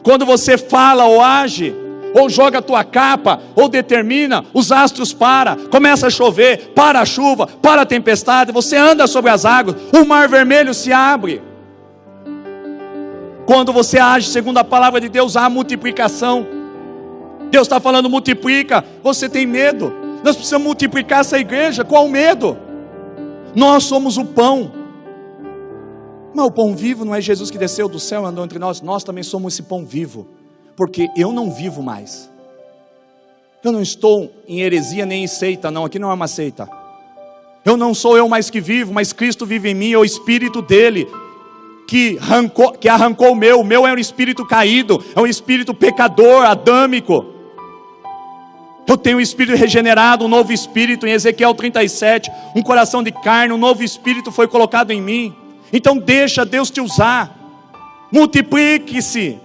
Quando você fala ou age, ou joga a tua capa, ou determina, os astros param, começa a chover, para a chuva, para a tempestade, você anda sobre as águas, o mar vermelho se abre. Quando você age segundo a palavra de Deus, há multiplicação. Deus está falando: multiplica. Você tem medo? Nós precisamos multiplicar essa igreja. Qual medo? Nós somos o pão. Mas o pão vivo não é Jesus que desceu do céu e andou entre nós? Nós também somos esse pão vivo. Porque eu não vivo mais. Eu não estou em heresia nem em seita não. Aqui não é uma seita. Eu não sou eu mais que vivo, mas Cristo vive em mim. É o Espírito dele que arrancou o meu. O meu é um espírito caído, é um espírito pecador, adâmico. Eu tenho um espírito regenerado, um novo espírito. Em Ezequiel 37, um coração de carne, um novo espírito foi colocado em mim. Então deixa Deus te usar. Multiplique-se.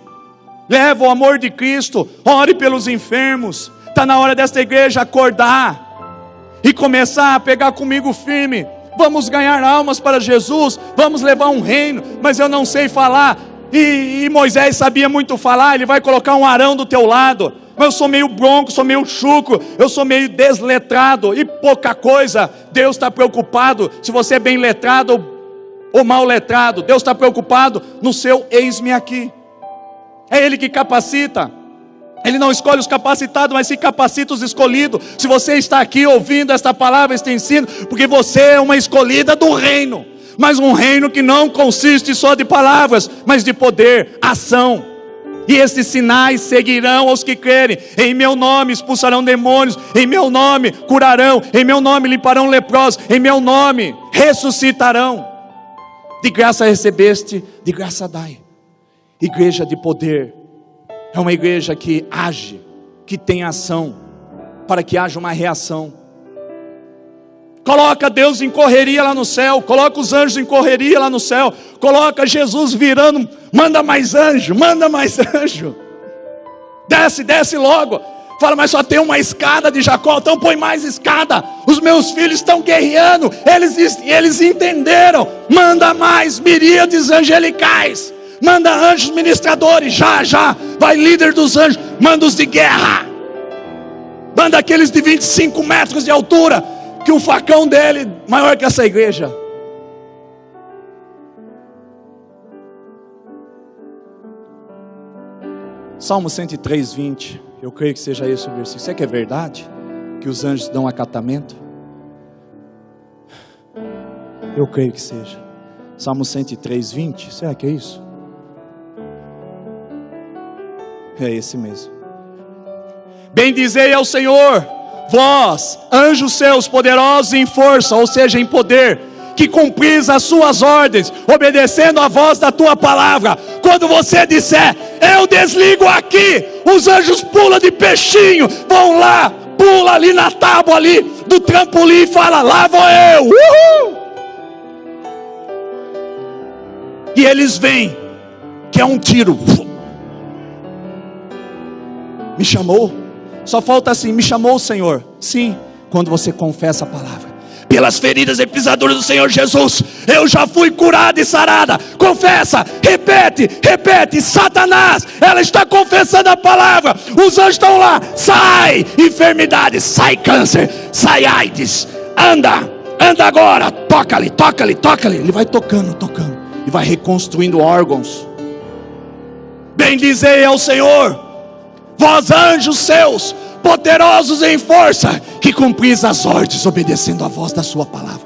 Leva o amor de Cristo. Ore pelos enfermos. Está na hora desta igreja acordar e começar a pegar comigo firme. Vamos ganhar almas para Jesus, vamos levar um reino. Mas eu não sei falar, e Moisés sabia muito falar. Ele vai colocar um Arão do teu lado, mas eu sou meio bronco, sou meio chucro, eu sou meio desletrado, e pouca coisa. Deus está preocupado se você é bem letrado ou mal letrado. Deus está preocupado no seu eis-me aqui. É Ele que capacita. Ele não escolhe os capacitados, mas se capacita os escolhidos. Se você está aqui ouvindo esta palavra, este ensino, porque você é uma escolhida do reino. Mas um reino que não consiste só de palavras, mas de poder, ação. E esses sinais seguirão aos que crerem. Em meu nome expulsarão demônios, em meu nome curarão, em meu nome limparão leprosos, em meu nome ressuscitarão. De graça recebeste, de graça dai. Igreja de poder é uma igreja que age, que tem ação, para que haja uma reação. Coloca Deus em correria lá no céu, coloca os anjos em correria lá no céu, coloca Jesus virando: manda mais anjo, desce logo, Fala, mas só tem uma escada de Jacó, então põe mais escada. Os meus filhos estão guerreando, eles entenderam. Manda mais miríades angelicais, manda anjos ministradores, já, vai líder dos anjos, manda os de guerra, manda aqueles de 25 metros de altura, que o facão dele maior que essa igreja. Salmo 103, 20. Eu creio que seja esse o versículo. Será que é verdade que os anjos dão acatamento? Eu creio que seja. Salmo 103, 20. Será que é isso? É esse mesmo. Bendizei ao Senhor, vós, anjos seus poderosos em força, ou seja, em poder, que cumpris as suas ordens, obedecendo a voz da tua palavra. Quando você disser, eu desligo aqui, os anjos pulam de peixinho, vão lá, pula ali na tábua ali do trampolim e fala, lá vou eu. Uhul! E eles vêm, que é um tiro. Me chamou? Só falta assim, me chamou o Senhor? Sim, quando você confessa a palavra. Pelas feridas e pisaduras do Senhor Jesus, eu já fui curada e sarada. Confessa, repete, Satanás, ela está confessando a palavra. Os anjos estão lá, sai enfermidade, sai câncer, sai AIDS, anda agora, toca ali. Ele vai tocando, e vai reconstruindo órgãos. Bendizei ao Senhor, vós anjos seus, poderosos em força, que cumpris as ordens, obedecendo a voz da sua palavra.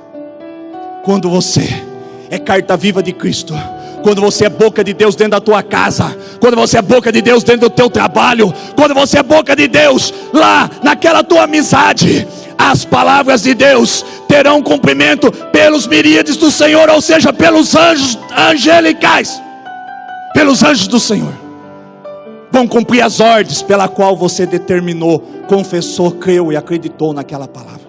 Quando você é carta viva de Cristo, quando você é boca de Deus dentro da tua casa, quando você é boca de Deus dentro do teu trabalho, quando você é boca de Deus lá naquela tua amizade, as palavras de Deus terão cumprimento pelos miríades do Senhor, ou seja, pelos anjos angelicais, pelos anjos do Senhor. Vão cumprir as ordens pela qual você determinou, confessou, creu e acreditou naquela palavra.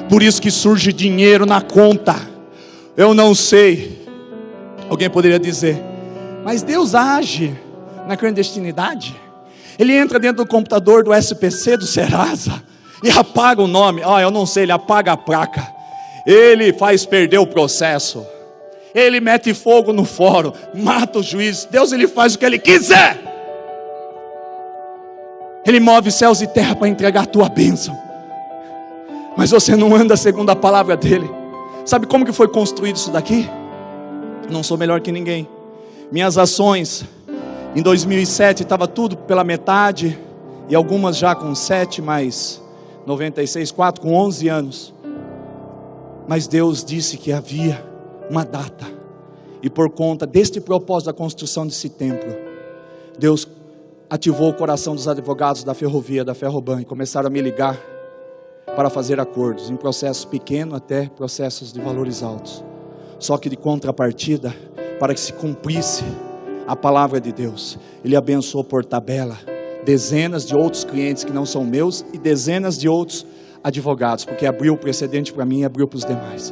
Por isso que surge dinheiro na conta. Eu não sei, alguém poderia dizer, mas Deus age na clandestinidade? Ele entra dentro do computador do SPC, do Serasa, e apaga o nome. Eu não sei, ele apaga a placa, ele faz perder o processo, ele mete fogo no fórum, mata o juiz. Deus, ele faz o que ele quiser. Ele move céus e terra para entregar a tua bênção, mas você não anda segundo a palavra dele. Sabe como que foi construído isso daqui? Não sou melhor que ninguém. Minhas ações em 2007 estava tudo pela metade, e algumas já com 7 mais 96, 4 com 11 anos. Mas Deus disse que havia uma data, e por conta deste propósito da construção desse templo, Deus ativou o coração dos advogados da ferrovia, da Ferroban, e começaram a me ligar para fazer acordos, em processos pequenos até processos de valores altos. Só que de contrapartida, para que se cumprisse a palavra de Deus, Ele abençoou por tabela dezenas de outros clientes que não são meus, e dezenas de outros advogados, porque abriu o precedente para mim e abriu para os demais.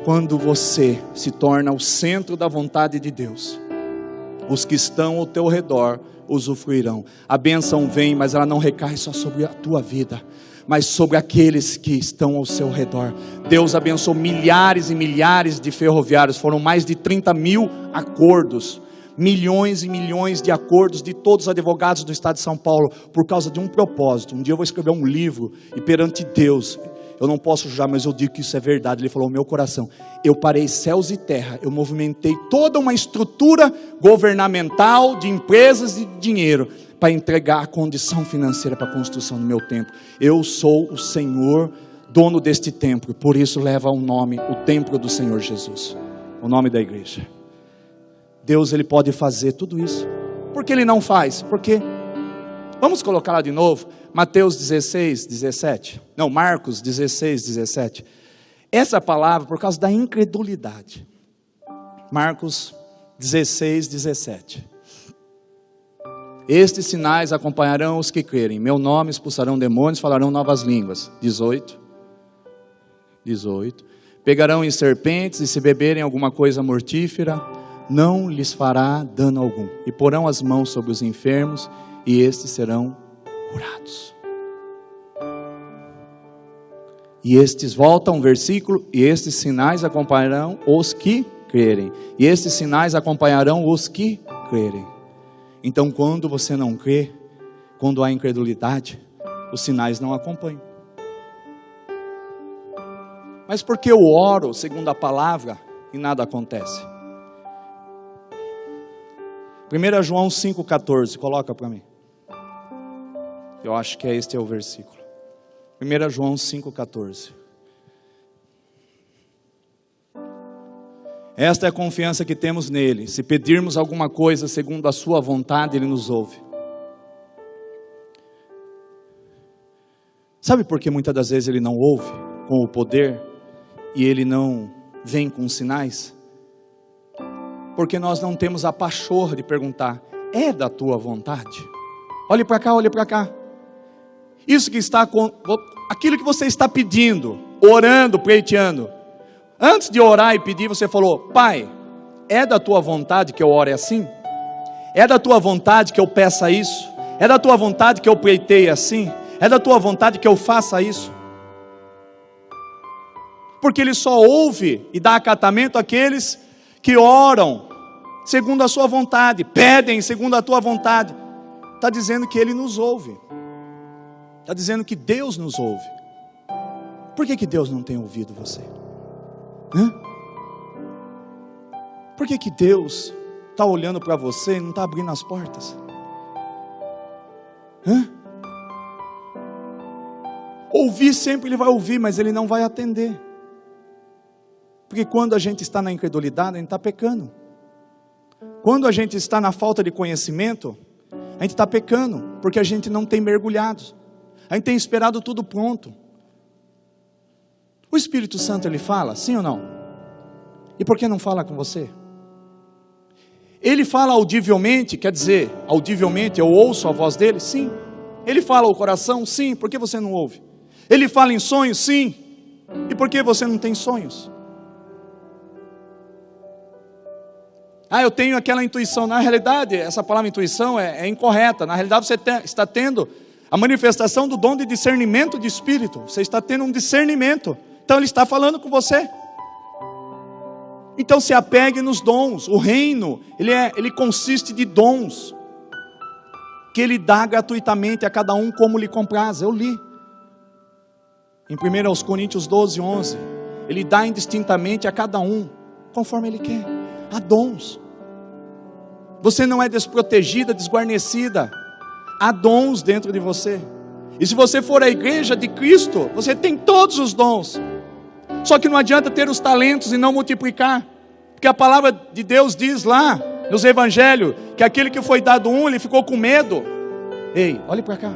Quando você se torna o centro da vontade de Deus, os que estão ao teu redor usufruirão. A bênção vem, mas ela não recai só sobre a tua vida, mas sobre aqueles que estão ao seu redor. Deus abençoou milhares e milhares de ferroviários. Foram mais de 30 mil acordos, milhões e milhões de acordos de todos os advogados do estado de São Paulo, por causa de um propósito. Um dia eu vou escrever um livro, e perante Deus, eu não posso julgar, mas eu digo que isso é verdade. Ele falou ao meu coração, eu parei céus e terra, eu movimentei toda uma estrutura governamental, de empresas e de dinheiro, para entregar a condição financeira para a construção do meu templo. Eu sou o Senhor, dono deste templo, por isso leva o nome, o templo do Senhor Jesus, o nome da igreja. Deus, Ele pode fazer tudo isso. Por que Ele não faz? Porque, vamos colocar lá de novo, Mateus 16, 17, não, Marcos 16, 17, essa palavra por causa da incredulidade. Marcos 16, 17, estes sinais acompanharão os que crerem, em meu nome expulsarão demônios, falarão novas línguas. 18, pegarão em serpentes, e se beberem alguma coisa mortífera, não lhes fará dano algum, e porão as mãos sobre os enfermos, e estes serão curados. E estes, volta um versículo, e estes sinais acompanharão os que crerem. E estes sinais acompanharão os que crerem. Então quando você não crê, quando há incredulidade, os sinais não acompanham. Mas por que eu oro segundo a palavra e nada acontece? 1 João 5,14, coloca para mim. Eu acho que este é o versículo. 1 João 5,14. Esta é a confiança que temos nele. Se pedirmos alguma coisa segundo a sua vontade, ele nos ouve. Sabe por que muitas das vezes ele não ouve com o poder e ele não vem com sinais? Porque nós não temos a pachorra de perguntar: é da tua vontade? Olhe para cá, olhe para cá. Isso que está com aquilo que você está pedindo, orando, pleiteando. Antes de orar e pedir, você falou: Pai, é da tua vontade que eu ore assim? É da tua vontade que eu peça isso? É da tua vontade que eu pleiteie assim? É da tua vontade que eu faça isso? Porque ele só ouve e dá acatamento àqueles que oram segundo a sua vontade, pedem segundo a tua vontade. Está dizendo que ele nos ouve. Está dizendo que Deus nos ouve. Por que Deus não tem ouvido você? Por que Deus está olhando para você e não está abrindo as portas? Ouvir sempre ele vai ouvir, mas ele não vai atender. Porque quando a gente está na incredulidade, a gente está pecando. Quando a gente está na falta de conhecimento, a gente está pecando, porque a gente não tem mergulhado. A gente tem esperado tudo pronto. O Espírito Santo ele fala, sim ou não? E por que não fala com você? Ele fala audivelmente, quer dizer, audivelmente eu ouço a voz dele? Sim. Ele fala ao coração? Sim. Por que você não ouve? Ele fala em sonhos? Sim. E por que você não tem sonhos? Eu tenho aquela intuição. Na realidade, essa palavra intuição é incorreta. Na realidade, você está tendo a manifestação do dom de discernimento de espírito. Você está tendo um discernimento. Então ele está falando com você. Então se apegue nos dons. O reino, ele consiste de dons, que ele dá gratuitamente a cada um como lhe compraz. Eu li em 1 Coríntios 12, 11. Ele dá indistintamente a cada um, conforme ele quer. Há dons. Você não é desprotegida, desguarnecida. Há dons dentro de você. E se você for à igreja de Cristo, você tem todos os dons. Só que não adianta ter os talentos e não multiplicar. Porque a palavra de Deus diz lá nos evangelhos que aquele que foi dado ele ficou com medo. Ei, olhe para cá.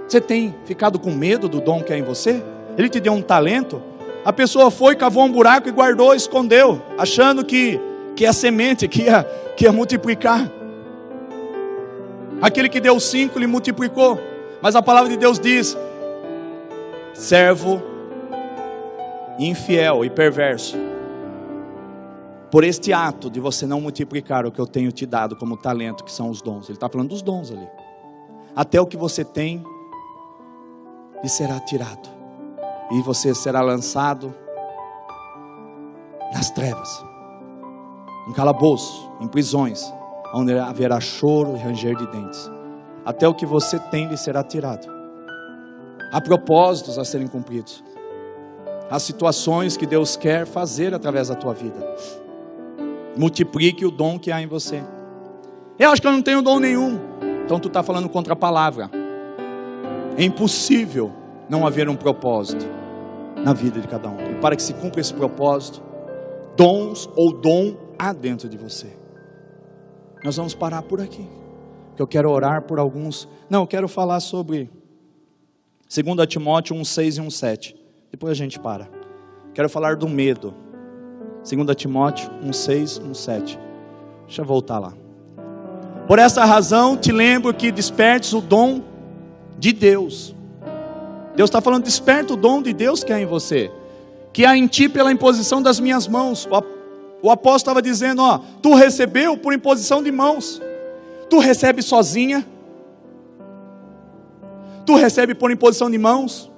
Você tem ficado com medo do dom que é em você? Ele te deu um talento. A pessoa foi, cavou um buraco e guardou, escondeu, achando que a semente que ia multiplicar. Aquele que deu 5 lhe multiplicou. Mas a palavra de Deus diz: servo infiel e perverso, por este ato de você não multiplicar o que eu tenho te dado como talento, que são os dons. Ele está falando dos dons ali. Até o que você tem lhe será tirado, e você será lançado nas trevas, em calabouços, em prisões, onde haverá choro e ranger de dentes. Até o que você tem lhe será tirado. Há propósitos a serem cumpridos. Há situações que Deus quer fazer através da tua vida. Multiplique o dom que há em você. Eu acho que eu não tenho dom nenhum. Então tu está falando contra a palavra. É impossível não haver um propósito na vida de cada um. E para que se cumpra esse propósito, dons ou dom há dentro de você. Nós vamos parar por aqui, porque eu quero orar por alguns. Não, eu quero falar sobre 2 Timóteo 1,6 e 1,7. Depois a gente para. Quero falar do medo. 2 Timóteo 1,6 e 1,7. Deixa eu voltar lá. Por essa razão te lembro que despertes o dom de Deus. Deus está falando: desperta o dom de Deus que há em você, que há em ti pela imposição das minhas mãos. O apóstolo estava dizendo: tu recebeu por imposição de mãos. Tu recebe sozinha. Tu recebe por imposição de mãos.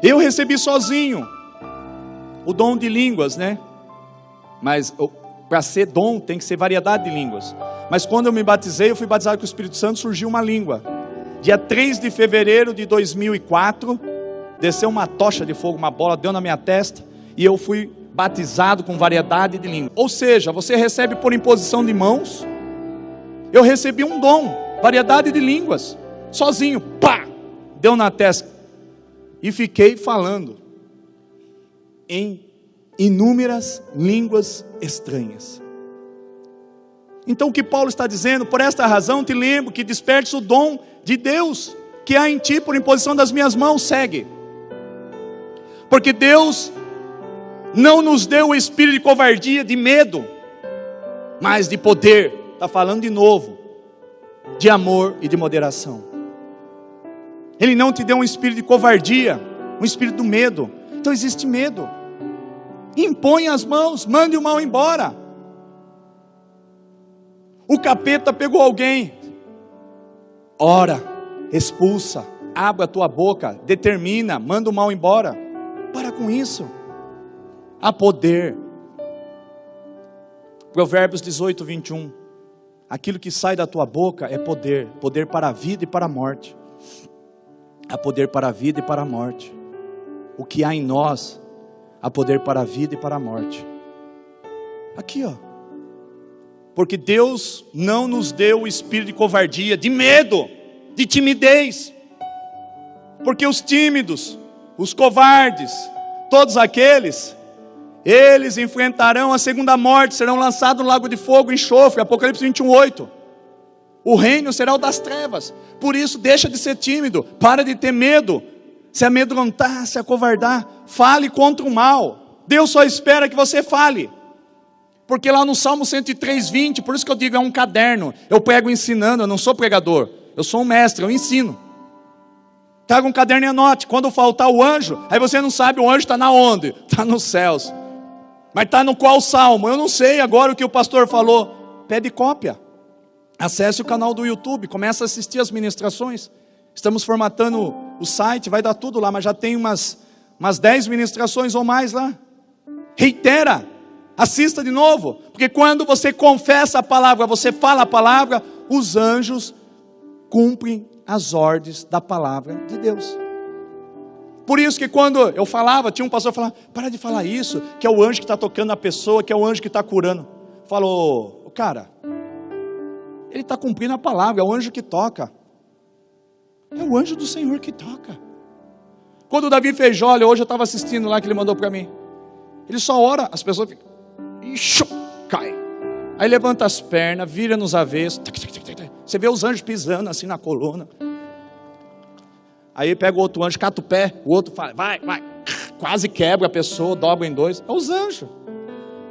Eu recebi sozinho o dom de línguas, né? Mas para ser dom tem que ser variedade de línguas. Mas quando eu me batizei, eu fui batizado com o Espírito Santo, surgiu uma língua. Dia 3 de fevereiro de 2004, desceu uma tocha de fogo, uma bola, deu na minha testa, e eu fui batizado com variedade de línguas. Ou seja, você recebe por imposição de mãos. Eu recebi um dom, variedade de línguas, sozinho, pá, deu na testa. E fiquei falando em inúmeras línguas estranhas. Então o que Paulo está dizendo? Por esta razão te lembro que despertes o dom de Deus que há em ti por imposição das minhas mãos. Segue. Porque Deus não nos deu o espírito de covardia, de medo, mas de poder. Está falando de novo, de amor e de moderação. Ele não te deu um espírito de covardia, um espírito do medo. Então existe medo. Impõe as mãos, mande o mal embora. O capeta pegou alguém, ora, expulsa, abre a tua boca, determina, manda o mal embora. Para com isso. Há poder. Provérbios 18, 21. Aquilo que sai da tua boca é poder. Poder para a vida e para a morte. Há poder para a vida e para a morte. O que há em nós, há poder para a vida e para a morte. Aqui, ó. Porque Deus não nos deu o espírito de covardia, de medo, de timidez. Porque os tímidos, os covardes, todos aqueles, eles enfrentarão a segunda morte, serão lançados no lago de fogo e enxofre. Apocalipse 21:8. O reino será o das trevas. Por isso deixa de ser tímido, para de ter medo, se amedrontar, se acovardar. Fale contra o mal. Deus só espera que você fale. Porque lá no Salmo 103:20, por isso que eu digo, é um caderno. Eu prego ensinando, eu não sou pregador. Eu sou um mestre, eu ensino. Traga um caderno e anote. Quando faltar o anjo, aí você não sabe o anjo está na onde? Está nos céus. Mas está no qual salmo? Eu não sei agora o que o pastor falou. Pede cópia. Acesse o canal do YouTube, comece a assistir as ministrações. Estamos formatando o site, vai dar tudo lá, mas já tem umas 10 ministrações ou mais lá. Reitera. Assista de novo, porque quando você confessa a palavra, você fala a palavra, os anjos cumprem as ordens da palavra de Deus. Por isso que quando eu falava, tinha um pastor que falava, para de falar isso, que é o anjo que está tocando a pessoa, que é o anjo que está curando. Falou, cara, ele está cumprindo a palavra, é o anjo que toca. É o anjo do Senhor que toca. Quando o Davi Feijola, hoje eu estava assistindo lá que ele mandou para mim, ele só ora, as pessoas ficam, e cai. Aí levanta as pernas, vira nos avessos. Você vê os anjos pisando assim na coluna. Aí pega o outro anjo, cata o pé, o outro fala, vai, quase quebra a pessoa, dobra em dois. É os anjos.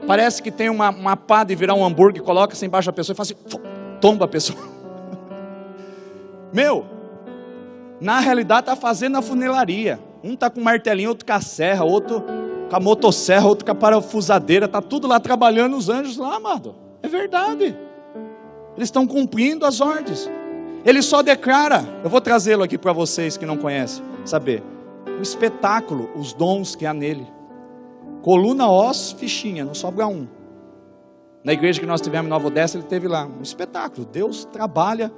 Parece que tem uma pá de virar um hambúrguer, coloca assim embaixo da pessoa e faz assim, tomba a pessoa. Meu, na realidade está fazendo a funilaria. Um está com martelinho, outro com a serra, outro com a motosserra, outro com a parafusadeira, está tudo lá trabalhando, os anjos lá, amado. É verdade. Eles estão cumprindo as ordens. Ele só declara, eu vou trazê-lo aqui para vocês que não conhecem, saber, o espetáculo, os dons que há nele. Coluna, ossos, fichinha, não sobra um. Na igreja que nós tivemos em Nova Odessa, ele teve lá um espetáculo. Deus trabalha,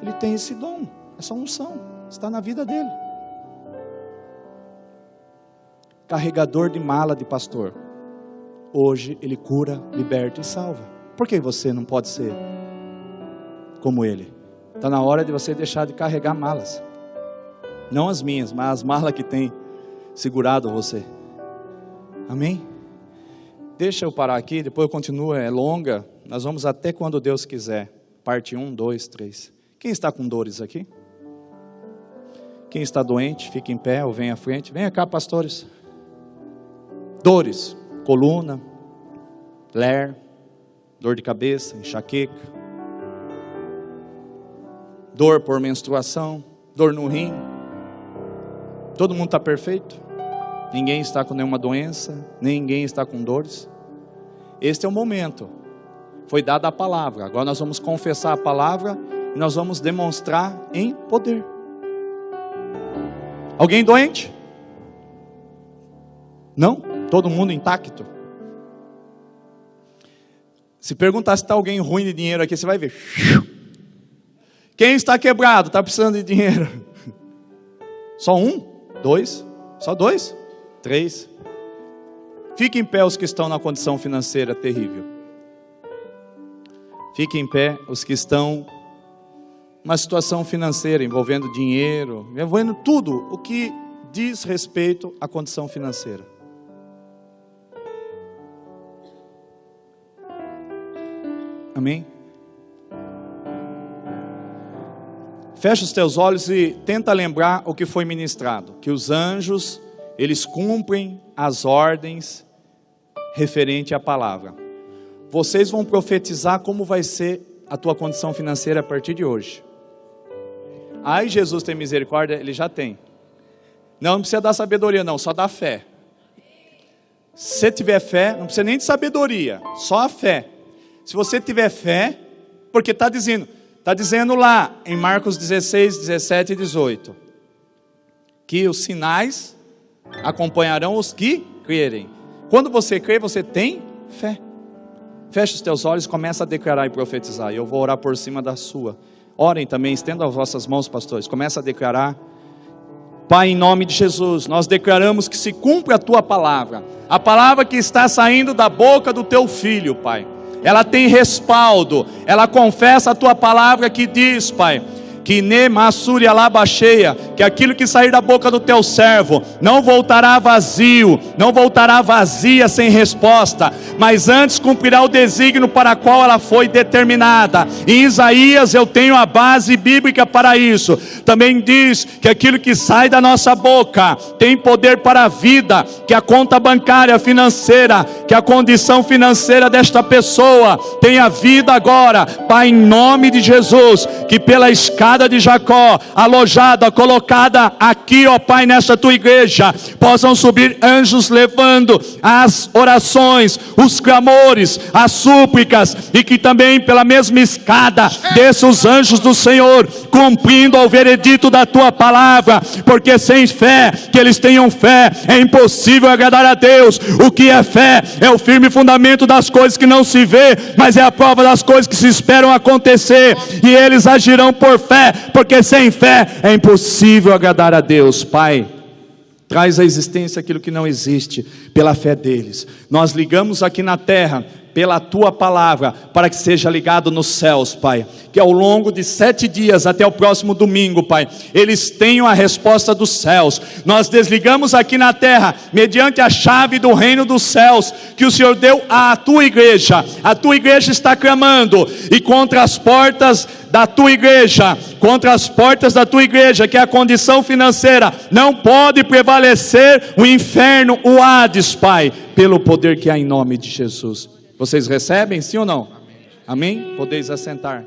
ele tem esse dom, essa unção, está na vida dele. Carregador de mala de pastor. Hoje ele cura, liberta e salva. Por que você não pode ser como ele? Está na hora de você deixar de carregar malas. Não as minhas, mas as malas que tem segurado você. Amém? Deixa eu parar aqui, depois eu continuo, é longa. Nós vamos até quando Deus quiser. Parte 1, 2, 3. Quem está com dores aqui? Quem está doente, fica em pé ou vem à frente. Venha cá, pastores. Dores, coluna, ler, dor de cabeça, enxaqueca, dor por menstruação, dor no rim. Todo mundo está perfeito? Ninguém está com nenhuma doença, ninguém está com dores. Este é o momento. Foi dada a palavra. Agora nós vamos confessar a palavra e nós vamos demonstrar em poder. Alguém doente? Não? Todo mundo intacto? Se perguntar se está alguém ruim de dinheiro aqui, você vai ver. Quem está quebrado, está precisando de dinheiro? Só um? Dois? Só dois? Três? Fiquem em pé os que estão na condição financeira terrível. Fiquem em pé os que estão numa situação financeira, envolvendo dinheiro, envolvendo tudo o que diz respeito à condição financeira. Amém? Fecha os teus olhos e tenta lembrar o que foi ministrado. Que os anjos, eles cumprem as ordens referente à palavra. Vocês vão profetizar como vai ser a tua condição financeira a partir de hoje. Aí Jesus tem misericórdia, ele já tem. Não precisa dar sabedoria não, só dá fé. Se você tiver fé, não precisa nem de sabedoria, só a fé. Se você tiver fé, porque está dizendo lá em Marcos 16, 17 e 18, que os sinais acompanharão os que crerem. Quando você crê, você tem fé. Feche os teus olhos, começa a declarar e profetizar. E eu vou orar por cima da sua. Orem também, estendam as vossas mãos, pastores. Começa a declarar. Pai, em nome de Jesus, nós declaramos que se cumpre a tua palavra. A palavra que está saindo da boca do teu filho, Pai. Ela tem respaldo, ela confessa a tua palavra que diz, Pai, que Nemassuri Alabacheia, que aquilo que sair da boca do teu servo não voltará vazio, não voltará vazia sem resposta, mas antes cumprirá o desígnio para o qual ela foi determinada. Em Isaías eu tenho a base bíblica para isso. Também diz que aquilo que sai da nossa boca tem poder para a vida, que a conta bancária financeira, que a condição financeira desta pessoa tenha vida agora, Pai, em nome de Jesus, que pela escada de Jacó, alojada, colocada aqui, ó Pai, nesta tua igreja, possam subir anjos levando as orações, os clamores, as súplicas, e que também pela mesma escada desça os anjos do Senhor, cumprindo ao veredito da tua palavra, porque sem fé, que eles tenham fé, é impossível agradar a Deus. O que é fé? É o firme fundamento das coisas que não se vê, mas é a prova das coisas que se esperam acontecer, e eles agirão por fé, porque sem fé é impossível agradar a Deus. Pai, traz à existência aquilo que não existe, pela fé deles. Nós ligamos aqui na terra, pela tua palavra, para que seja ligado nos céus, Pai, que ao longo de 7 dias, até o próximo domingo, Pai, eles tenham a resposta dos céus. Nós desligamos aqui na terra, mediante a chave do reino dos céus, que o Senhor deu à tua igreja. A tua igreja está clamando, e contra as portas da tua igreja, que é a condição financeira, não pode prevalecer o inferno, o Hades, Pai, pelo poder que há em nome de Jesus. Vocês recebem, sim ou não? Amém? Podeis assentar.